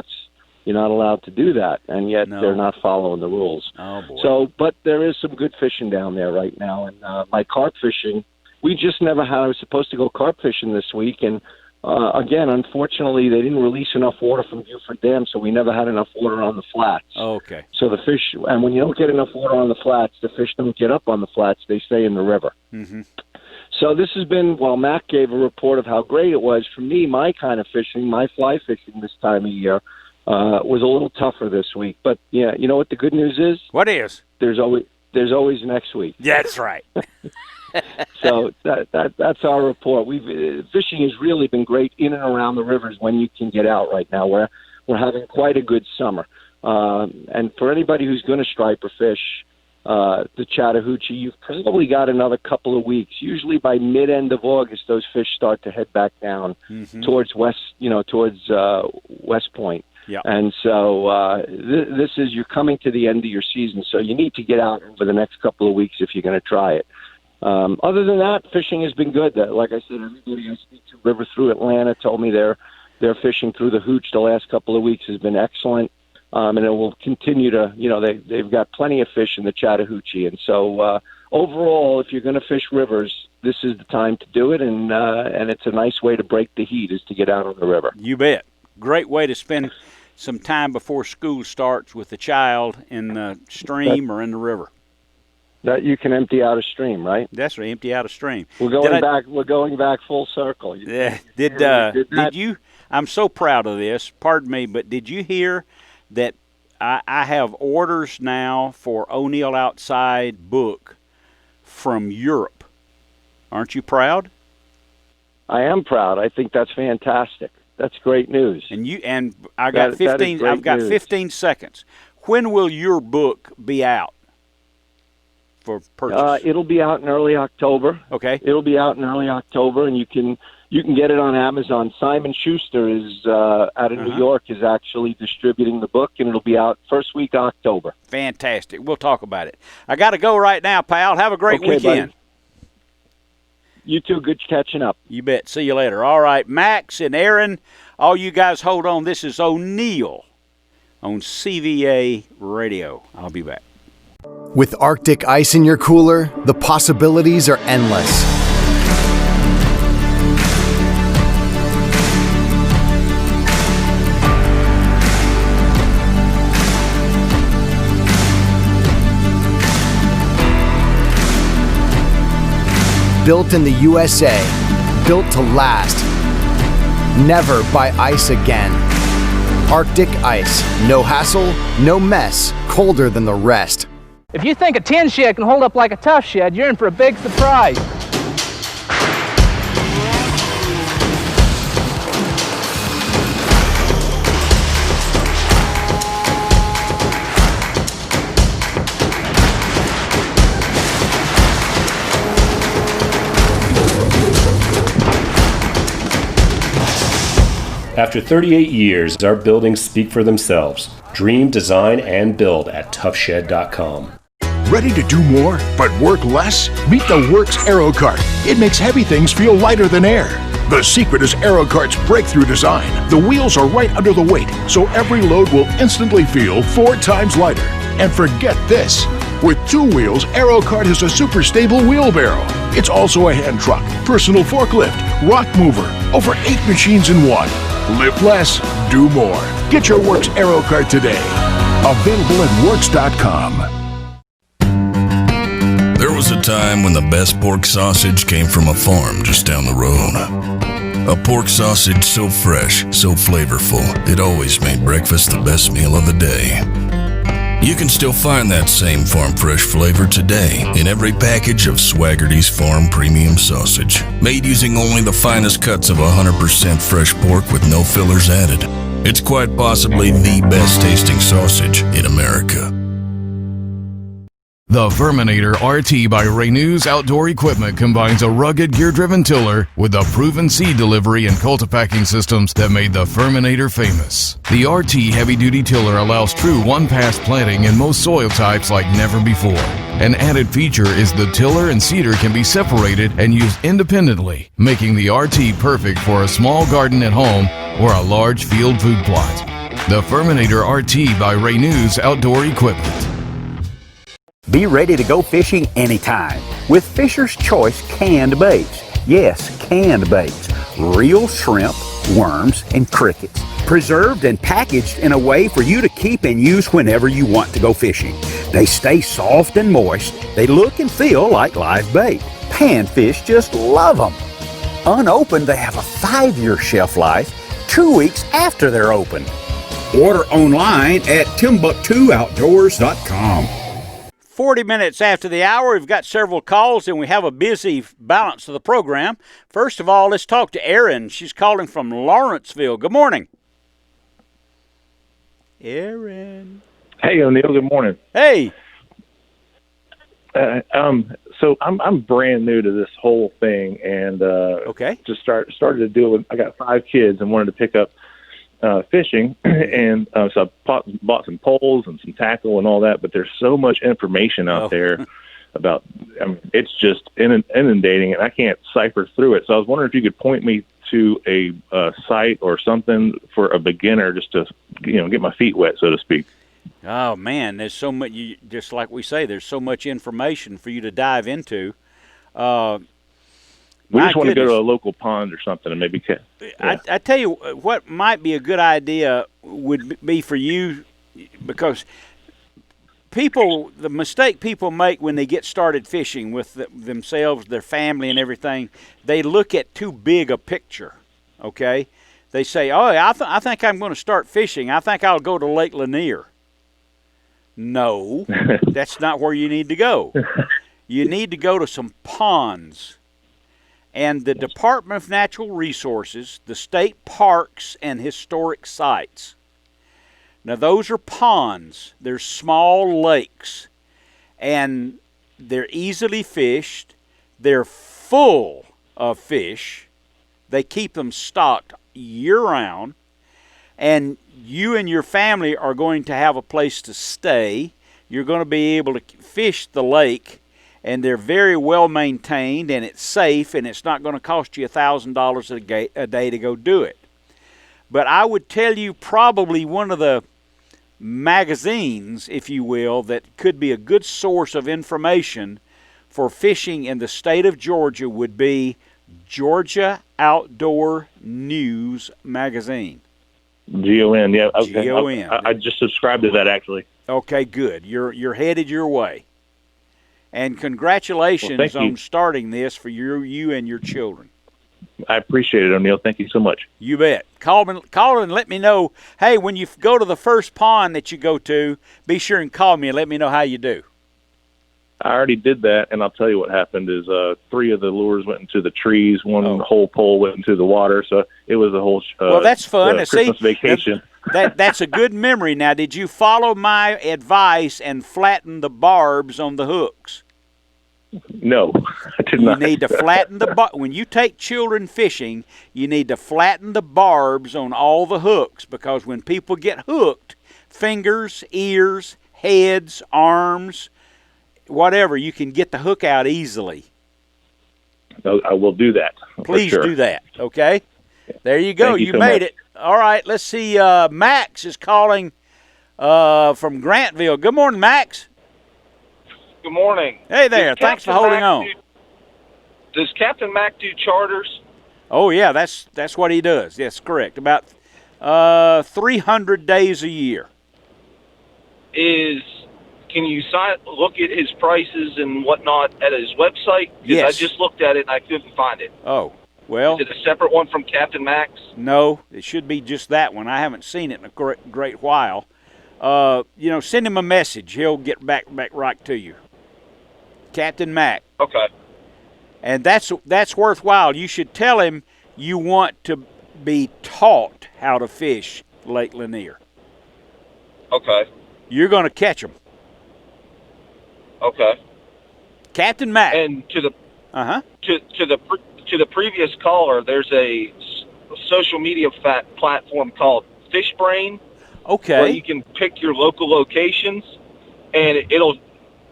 you're not allowed to do that, and yet they're not following the rules. Oh, boy. So, but there is some good fishing down there right now, and my carp fishing, we just never had. I was supposed to go carp fishing this week, and again, unfortunately, they didn't release enough water from Buford Dam, so we never had enough water on the flats. Okay. So the fish, and when you don't get enough water on the flats, the fish don't get up on the flats; they stay in the river. Mm-hmm. So this has been, Mac gave a report of how great it was. For me, my kind of fishing, my fly fishing this time of year, was a little tougher this week. But, yeah, you know what the good news is? What is? There's always next week. That's right. So that's our report. Fishing has really been great in and around the rivers when you can get out right now. We're having quite a good summer. And for anybody who's going to stripe or fish the Chattahoochee, you've probably got another couple of weeks. Usually by mid-end of August, those fish start to head back down towards West Point. Yeah. And so this is, you're coming to the end of your season, so you need to get out over the next couple of weeks if you're going to try it. Other than that, fishing has been good. Like I said, everybody I speak to, River through Atlanta, told me their fishing through the hooch the last couple of weeks has been excellent. And it will continue to, they've got plenty of fish in the Chattahoochee. And so overall, if you're going to fish rivers, this is the time to do it. And it's a nice way to break the heat is to get out on the river. You bet. Great way to spend some time before school starts with the child in the stream or in the river. That you can empty out a stream, right? That's right, empty out a stream. We're going back full circle. Yeah. Did you? I'm so proud of this. Pardon me, but did you hear that I have orders now for O'Neill Outside book from Europe? Aren't you proud? I am proud. I think that's fantastic. That's great news. And I got 15. I've got 15 seconds. When will your book be out for purchase? It'll be out in early October. Okay. It'll be out in early October, and you can get it on Amazon. Simon Schuster is out of New York is actually distributing the book, and it'll be out first week of October. Fantastic. We'll talk about it. I got to go right now, pal. Have a great weekend. Buddy. You too. Good catching up. You bet. See you later. All right, Max and Aaron, all you guys hold on. This is O'Neill on CVA Radio. I'll be back. With Arctic ice in your cooler, the possibilities are endless. Built in the USA, built to last. Never buy ice again. Arctic ice, no hassle, no mess, colder than the rest. If you think a tin shed can hold up like a tough shed, you're in for a big surprise. After 38 years, our buildings speak for themselves. Dream, design, and build at toughshed.com. Ready to do more, but work less? Meet the Works Aero Cart. It makes heavy things feel lighter than air. The secret is Aero Cart's breakthrough design. The wheels are right under the weight, so every load will instantly feel 4 times lighter. And forget this. With 2 wheels, Aero Cart has a super stable wheelbarrow. It's also a hand truck, personal forklift, rock mover, over 8 machines in one. Live less, do more. Get your Works Aero Cart today. Available at Works.com. There was a time when the best pork sausage came from a farm just down the road. A pork sausage so fresh, so flavorful, it always made breakfast the best meal of the day. You can still find that same farm fresh flavor today in every package of Swaggerty's Farm Premium Sausage, made using only the finest cuts of 100% fresh pork with no fillers added. It's quite possibly the best tasting sausage in America. The Furminator RT by Renews Outdoor Equipment combines a rugged gear-driven tiller with the proven seed delivery and cultipacking systems that made the Furminator famous. The RT heavy-duty tiller allows true one-pass planting in most soil types like never before. An added feature is the tiller and seeder can be separated and used independently, making the RT perfect for a small garden at home or a large field food plot. The Furminator RT by Renews Outdoor Equipment. Be ready to go fishing anytime with Fisher's Choice canned baits. Yes, canned baits. Real shrimp, worms, and crickets. Preserved and packaged in a way for you to keep and use whenever you want to go fishing. They stay soft and moist. They look and feel like live bait. Panfish just love them. Unopened, they have a 5-year shelf life, 2 weeks after they're open. Order online at TimbuktuOutdoors.com. 40 minutes after the hour, we've got several calls, and we have a busy balance of the program. First of all, let's talk to Erin. She's calling from Lawrenceville. Good morning. Erin. Hey, O'Neill. Good morning. Hey. So I'm brand new to this whole thing, and just started to deal with. I got 5 kids and wanted to pick up fishing, and so I bought some poles and some tackle and all that. But there's so much information out there about. It's just inundating, and I can't cipher through it. So I was wondering if you could point me to a site or something for a beginner, just to get my feet wet, so to speak. Oh man, there's so much. Just like we say, there's so much information for you to dive into. We just want to go to a local pond or something and maybe catch. Yeah. I tell you what might be a good idea would be for you, because the mistake people make when they get started fishing with themselves, their family and everything, they look at too big a picture, okay? They say, I think I'm going to start fishing. I think I'll go to Lake Lanier. No, that's not where you need to go. You need to go to some ponds. And the Department of Natural Resources, the state parks and historic sites. Now, those are ponds. They're small lakes. And they're easily fished. They're full of fish. They keep them stocked year-round. And you and your family are going to have a place to stay. You're going to be able to fish the lake. and they're very well maintained, and it's safe, and it's not going to cost you $1,000 a day to go do it. But I would tell you probably one of the magazines, if you will, that could be a good source of information for fishing in the state of Georgia would be Georgia Outdoor News Magazine. GON, yeah. Okay. GON. I just subscribed to that, actually. Okay, good. You're headed your way. And congratulations on starting this for you and your children. I appreciate it, O'Neill. Thank you so much. You bet. Call and let me know. Hey, when you go to the first pond that you go to, be sure and call me and let me know how you do. I already did that, and I'll tell you what happened is 3 of the lures went into the trees, one whole pole went into the water, so it was a whole well, that's fun. Christmas vacation. That's a good memory. Now, did you follow my advice and flatten the barbs on the hooks? No, I did not. You need to flatten the when you take children fishing, you need to flatten the barbs on all the hooks, because when people get hooked, fingers, ears, heads, arms, whatever, you can get the hook out easily. I will do that. Please do that, okay? There you go. You so made much. it. All right, let's see. Max is calling from Grantville. Good morning, Max. Good morning. Hey there. Thanks for holding on. Does Captain Mac do charters? Oh, yeah, that's what he does. Yes, correct. About 300 days a year. Can you look at his prices and whatnot at his website? Yes. I just looked at it and I couldn't find it. Oh, well. Is it a separate one from Captain Mac's? No, it should be just that one. I haven't seen it in a great while. Send him a message. He'll get back right to you. Captain Mac. Okay. And that's worthwhile. You should tell him you want to be taught how to fish Lake Lanier. Okay. You're going to catch them. Okay. Captain Mac. And to the previous caller, there's a social media platform called FishBrain. Okay. Where you can pick your local locations, and it'll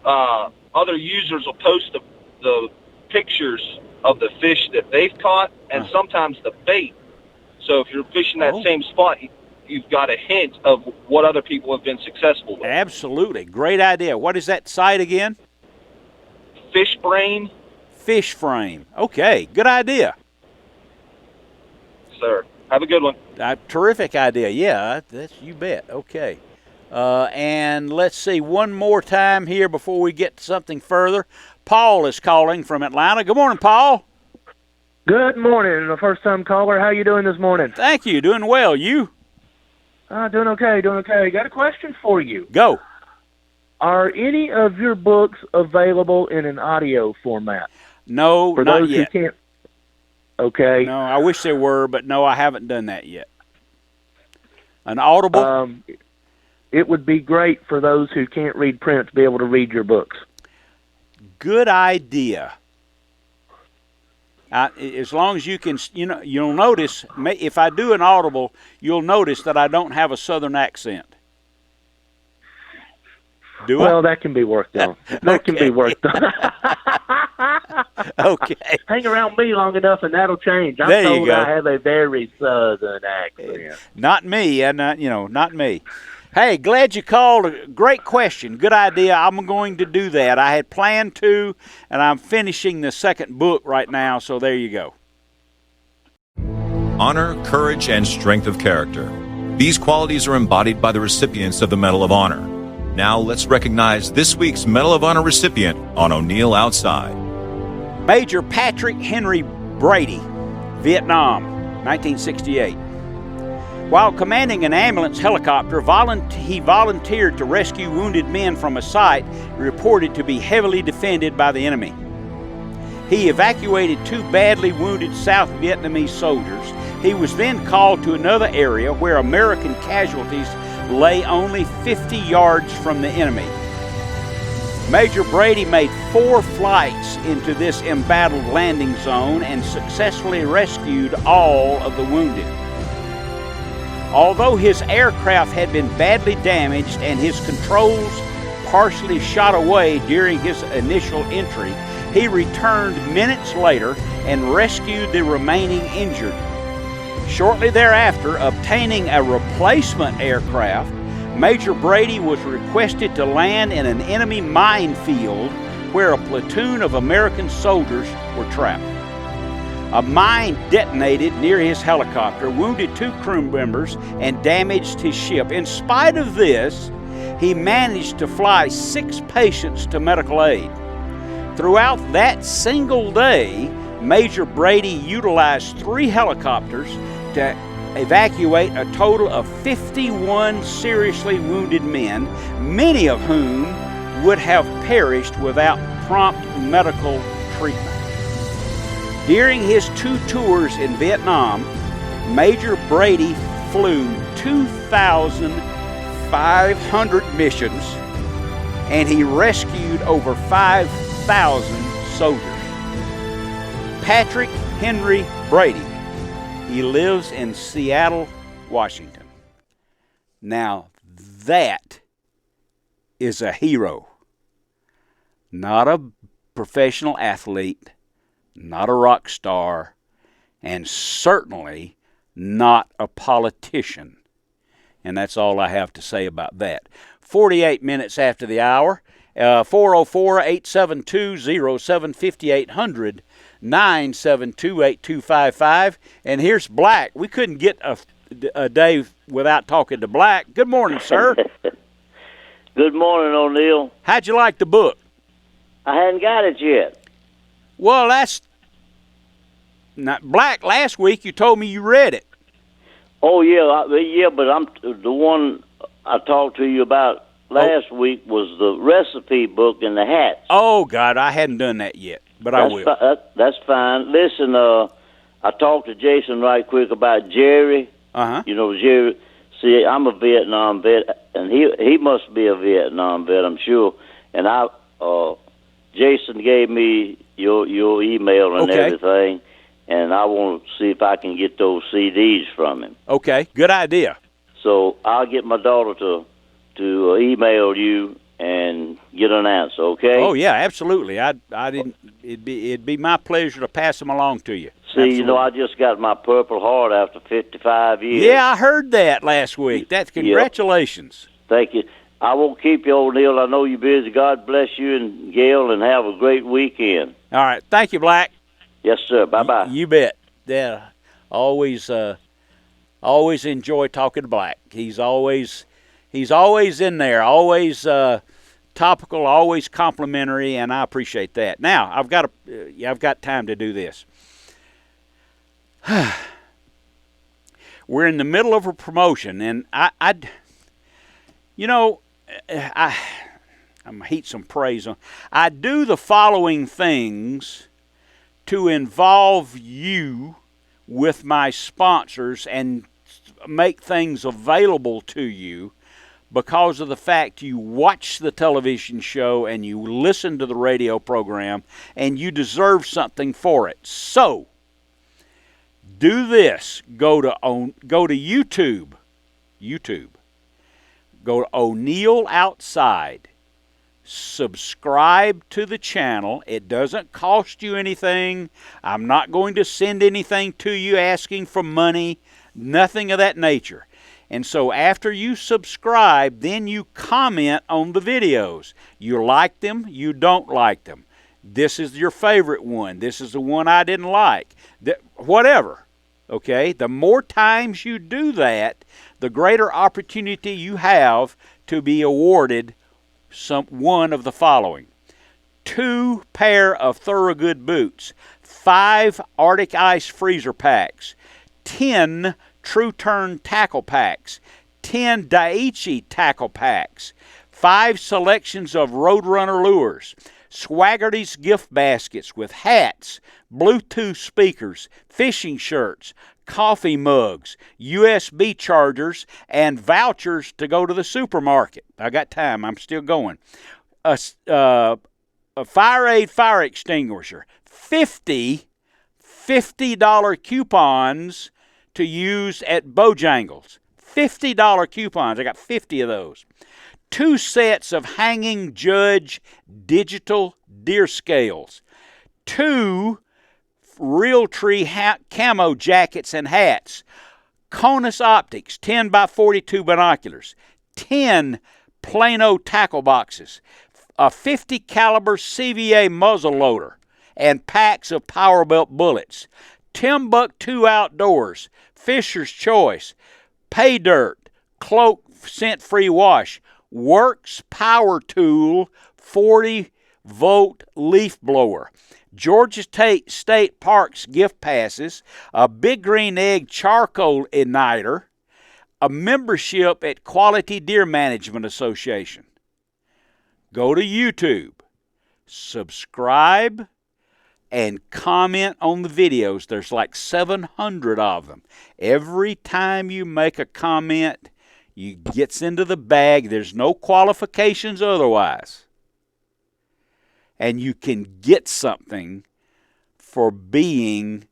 other users will post the pictures of the fish that they've caught, and sometimes the bait. So if you're fishing that same spot, you've got a hint of what other people have been successful with. Absolutely. Great idea. What is that site again? FishBrain. FishFrame. Okay. Good idea. Sir. Have a good one. Terrific idea. Yeah, you bet. Okay. And let's see, one more time here before we get to something further. Paul is calling from Atlanta. Good morning, Paul. Good morning. A first-time caller. How you doing this morning? Thank you. Doing well. You? Doing okay. Got a question for you. Go. Are any of your books available in an audio format? No, for not those yet. Who can't. Okay. No, I wish there were, but no, I haven't done that yet. An Audible? It would be great for those who can't read print to be able to read your books. Good idea. As long as you can, you'll notice, if I do an Audible, you'll notice that I don't have a Southern accent. Well, that can be worked on. That can be worked on. Okay. Hang around me long enough, and that'll change. I'm there told you go. I have a very Southern accent. Not me, and not me. Hey, glad you called. Great question. Good idea. I'm going to do that. I had planned to, and I'm finishing the second book right now, so there you go. Honor, courage, and strength of character. These qualities are embodied by the recipients of the Medal of Honor. Now let's recognize this week's Medal of Honor recipient on O'Neill Outside. Major Patrick Henry Brady, Vietnam, 1968. While commanding an ambulance helicopter, he volunteered to rescue wounded men from a site reported to be heavily defended by the enemy. He evacuated 2 badly wounded South Vietnamese soldiers. He was then called to another area where American casualties lay only 50 yards from the enemy. Major Brady made 4 flights into this embattled landing zone and successfully rescued all of the wounded. Although his aircraft had been badly damaged and his controls partially shot away during his initial entry, he returned minutes later and rescued the remaining injured. Shortly thereafter, obtaining a replacement aircraft, Major Brady was requested to land in an enemy minefield where a platoon of American soldiers were trapped. A mine detonated near his helicopter, wounded 2 crew members, and damaged his ship. In spite of this, he managed to fly 6 patients to medical aid. Throughout that single day, Major Brady utilized 3 helicopters to evacuate a total of 51 seriously wounded men, many of whom would have perished without prompt medical treatment. During his 2 tours in Vietnam, Major Brady flew 2,500 missions, and he rescued over 5,000 soldiers. Patrick Henry Brady. He lives in Seattle, Washington. Now, that is a hero. Not a professional athlete, not a rock star, and certainly not a politician. And that's all I have to say about that. 48 minutes after the hour, 404-872-075800, 972-8255. And here's Black. We couldn't get a day without talking to Black. Good morning, sir. Good morning, O'Neill. How'd you like the book? I hadn't got it yet. Well, that's not Black. Last week you told me you read it. Oh yeah, but I'm the one I talked to you about last week was the recipe book and the hats. Oh God, I hadn't done that yet, but I will. That's fine. Listen, I talked to Jason right quick about Jerry. You know Jerry. See, I'm a Vietnam vet, and he must be a Vietnam vet, I'm sure. And Jason gave me your email and everything, and I want to see if I can get those CDs from him. Okay, good idea. So I'll get my daughter to email you and get an answer. Okay? Oh yeah, absolutely. I didn't. It'd be my pleasure to pass them along to you. See, absolutely. You know, I just got my Purple Heart after 55 years. Yeah, I heard that last week. That's congratulations. Yep. Thank you. I won't keep you, O'Neill. I know you're busy. God bless you and Gail, and have a great weekend. All right. Thank you, Black. Yes, sir. Bye-bye. You bet. Yeah, always enjoy talking to Black. He's always in there, always topical, always complimentary, and I appreciate that. Now, I've got time to do this. We're in the middle of a promotion, and I'm gonna heap some praise on. I do the following things to involve you with my sponsors and make things available to you because of the fact you watch the television show and you listen to the radio program, and you deserve something for it. So, do this. Go to YouTube. Go to O'Neill Outside. Subscribe to the channel. It doesn't cost you anything. I'm not going to send anything to you asking for money. Nothing of that nature. And so after you subscribe, then you comment on the videos. You like them, you don't like them. This is your favorite one. This is the one I didn't like. Whatever. Okay? The more times you do that, the greater opportunity you have to be awarded one of the following: 2 pair of Thorogood boots, 5 Arctic Ice freezer packs, 10 True Turn tackle packs, 10 Daiichi tackle packs, 5 selections of Roadrunner lures, Swaggerty's gift baskets with hats, Bluetooth speakers, fishing shirts, coffee mugs, USB chargers, and vouchers to go to the supermarket. I got time. I'm still going. A FireAid fire extinguisher. $50 coupons to use at Bojangles. $50 coupons. I got 50 of those. 2 sets of hanging judge digital deer scales, 2 Realtree camo jackets and hats, Conus Optics 10 by 42 binoculars, 10 Plano tackle boxes, a 50 caliber CVA muzzle loader, and packs of Powerbuilt bullets, Timbuktu Outdoors, Fisher's Choice, Pay Dirt, Cloak scent-free wash, Works Power Tool 40-volt leaf blower, Georgia State Parks gift passes, a Big Green Egg charcoal igniter, a membership at Quality Deer Management Association. Go to YouTube, subscribe, and comment on the videos. There's like 700 of them. Every time you make a comment, you gets into the bag. There's no qualifications otherwise. And you can get something for being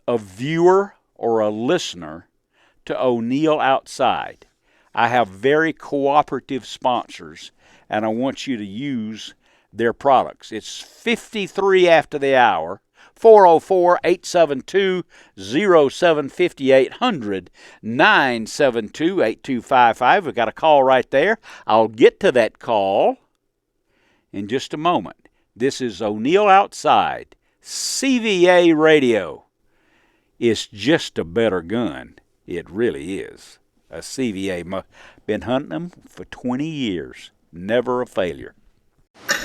a viewer or a listener to O'Neill Outside. I have very cooperative sponsors, and I want you to use their products. It's 53 after the hour, 404-872-0750, 800-972-8255. We've got a call right there. I'll get to that call in just a moment. This is O'Neill Outside. CVA radio. It's just a better gun. It really is. A CVA. Been hunting them for 20 years. Never a failure.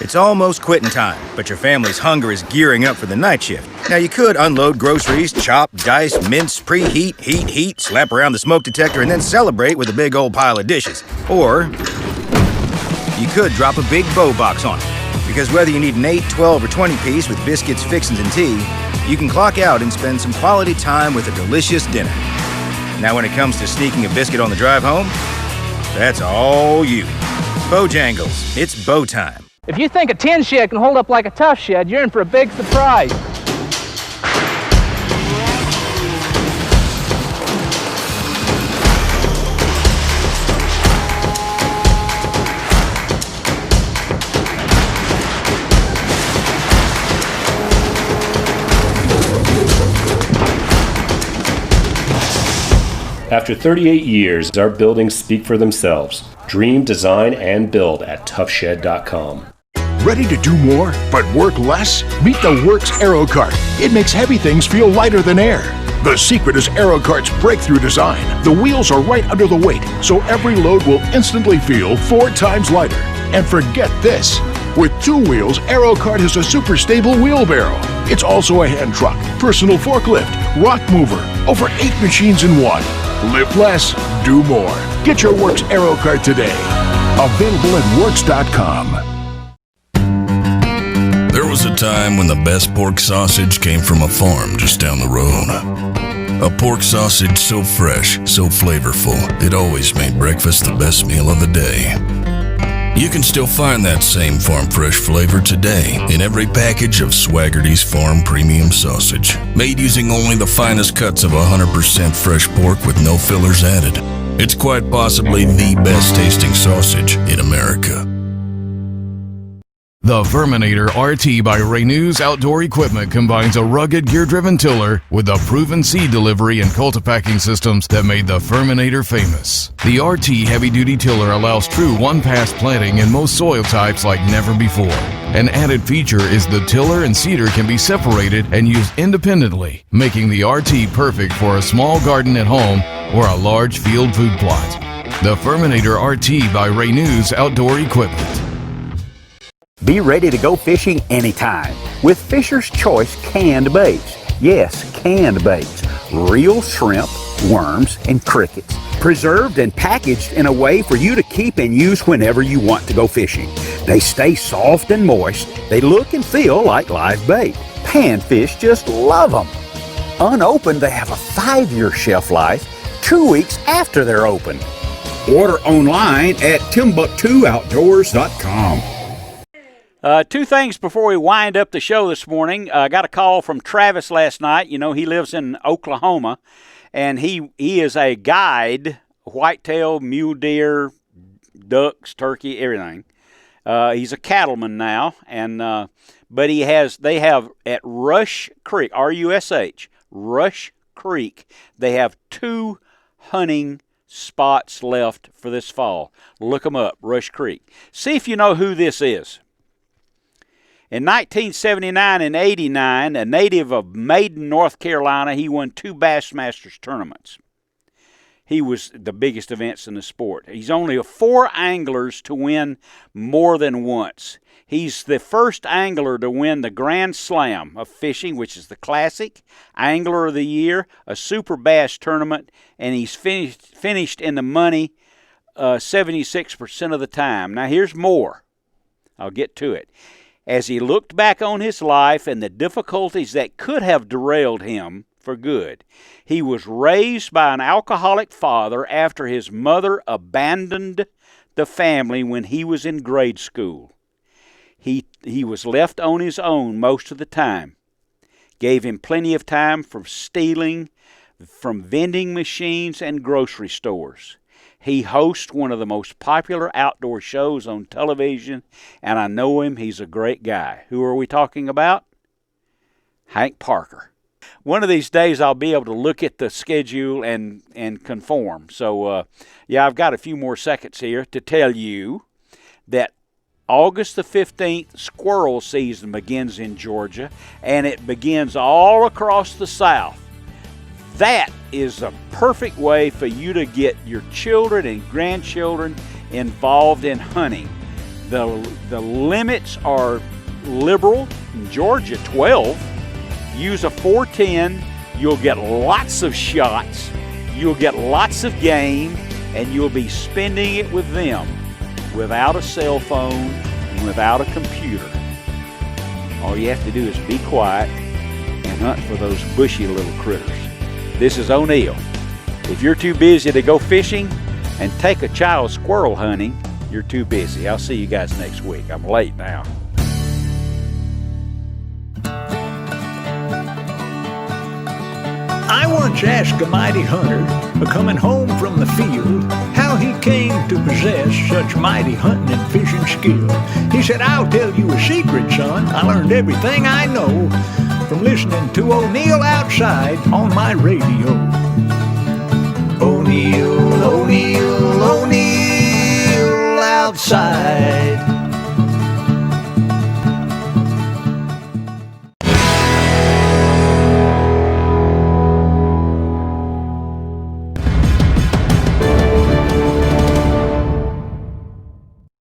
It's almost quitting time, but your family's hunger is gearing up for the night shift. Now, you could unload groceries, chop, dice, mince, preheat, heat, slap around the smoke detector, and then celebrate with a big old pile of dishes. Or you could drop a big bow box on it. Because whether you need an 8, 12, or 20 piece with biscuits, fixins, and tea, you can clock out and spend some quality time with a delicious dinner. Now, when it comes to sneaking a biscuit on the drive home, that's all you. Bojangles, it's bow time. If you think a tin shed can hold up like a tough shed, you're in for a big surprise. After 38 years, our buildings speak for themselves. Dream, design, and build at toughshed.com. Ready to do more, but work less? Meet the Works Aero Cart. It makes heavy things feel lighter than air. The secret is Aero Cart's breakthrough design. The wheels are right under the weight, so every load will instantly feel 4 times lighter. And forget this. With 2 wheels, Aero Cart has a super stable wheelbarrow. It's also a hand truck, personal forklift, rock mover, over 8 machines in one. Live less, do more. Get your Works Aero Cart today. Available at Works.com. There was a time when the best pork sausage came from a farm just down the road. A pork sausage so fresh, so flavorful, it always made breakfast the best meal of the day. You can still find that same farm fresh flavor today in every package of Swaggerty's Farm Premium Sausage, made using only the finest cuts of 100% fresh pork with no fillers added. It's quite possibly the best tasting sausage in America. The Verminator RT by Renews Outdoor Equipment combines a rugged gear-driven tiller with the proven seed delivery and cultipacking systems that made the Verminator famous. The RT heavy-duty tiller allows true one-pass planting in most soil types like never before. An added feature is the tiller and seeder can be separated and used independently, making the RT perfect for a small garden at home or a large field food plot. The Verminator RT by Renews Outdoor Equipment. Be ready to go fishing anytime with Fisher's Choice canned baits. Yes, canned baits. Real shrimp, worms, and crickets. Preserved and packaged in a way for you to keep and use whenever you want to go fishing. They stay soft and moist. They look and feel like live bait. Panfish just love them. Unopened, they have a 5-year shelf life, 2 weeks after they're opened. Order online at TimbuktuOutdoors.com. 2 things before we wind up the show this morning. I got a call from Travis last night. You know, he lives in Oklahoma, and he is a guide, whitetail, mule deer, ducks, turkey, everything. He's a cattleman now, and but they have at Rush Creek, RUSH, Rush Creek, they have 2 hunting spots left for this fall. Look them up, Rush Creek. See if you know who this is. In 1979 and 89, a native of Maiden, North Carolina, he won 2 Bassmasters tournaments. He was the biggest events in the sport. He's only 4 anglers to win more than once. He's the first angler to win the Grand Slam of fishing, which is the classic, Angler of the Year, a Super Bass tournament, and he's finished in the money 76% of the time. Now here's more. I'll get to it. As he looked back on his life and the difficulties that could have derailed him for good, he was raised by an alcoholic father after his mother abandoned the family when he was in grade school. He was left on his own most of the time. Gave him plenty of time for stealing from vending machines and grocery stores. He hosts one of the most popular outdoor shows on television, and I know him. He's a great guy. Who are we talking about? Hank Parker. One of these days I'll be able to look at the schedule and conform. So, yeah, I've got a few more seconds here to tell you that August the 15th, squirrel season begins in Georgia, and it begins all across the South. That is a perfect way for you to get your children and grandchildren involved in hunting. The limits are liberal. In Georgia, 12. Use a 410. You'll get lots of shots. You'll get lots of game, and you'll be spending it with them without a cell phone and without a computer. All you have to do is be quiet and hunt for those bushy little critters. This is O'Neill. If you're too busy to go fishing and take a child squirrel hunting, you're too busy. I'll see you guys next week. I'm late now. I once asked a mighty hunter, coming home from the field, how he came to possess such mighty hunting and fishing skill. He said, "I'll tell you a secret, son. I learned everything I know from listening to O'Neill Outside on my radio." O'Neill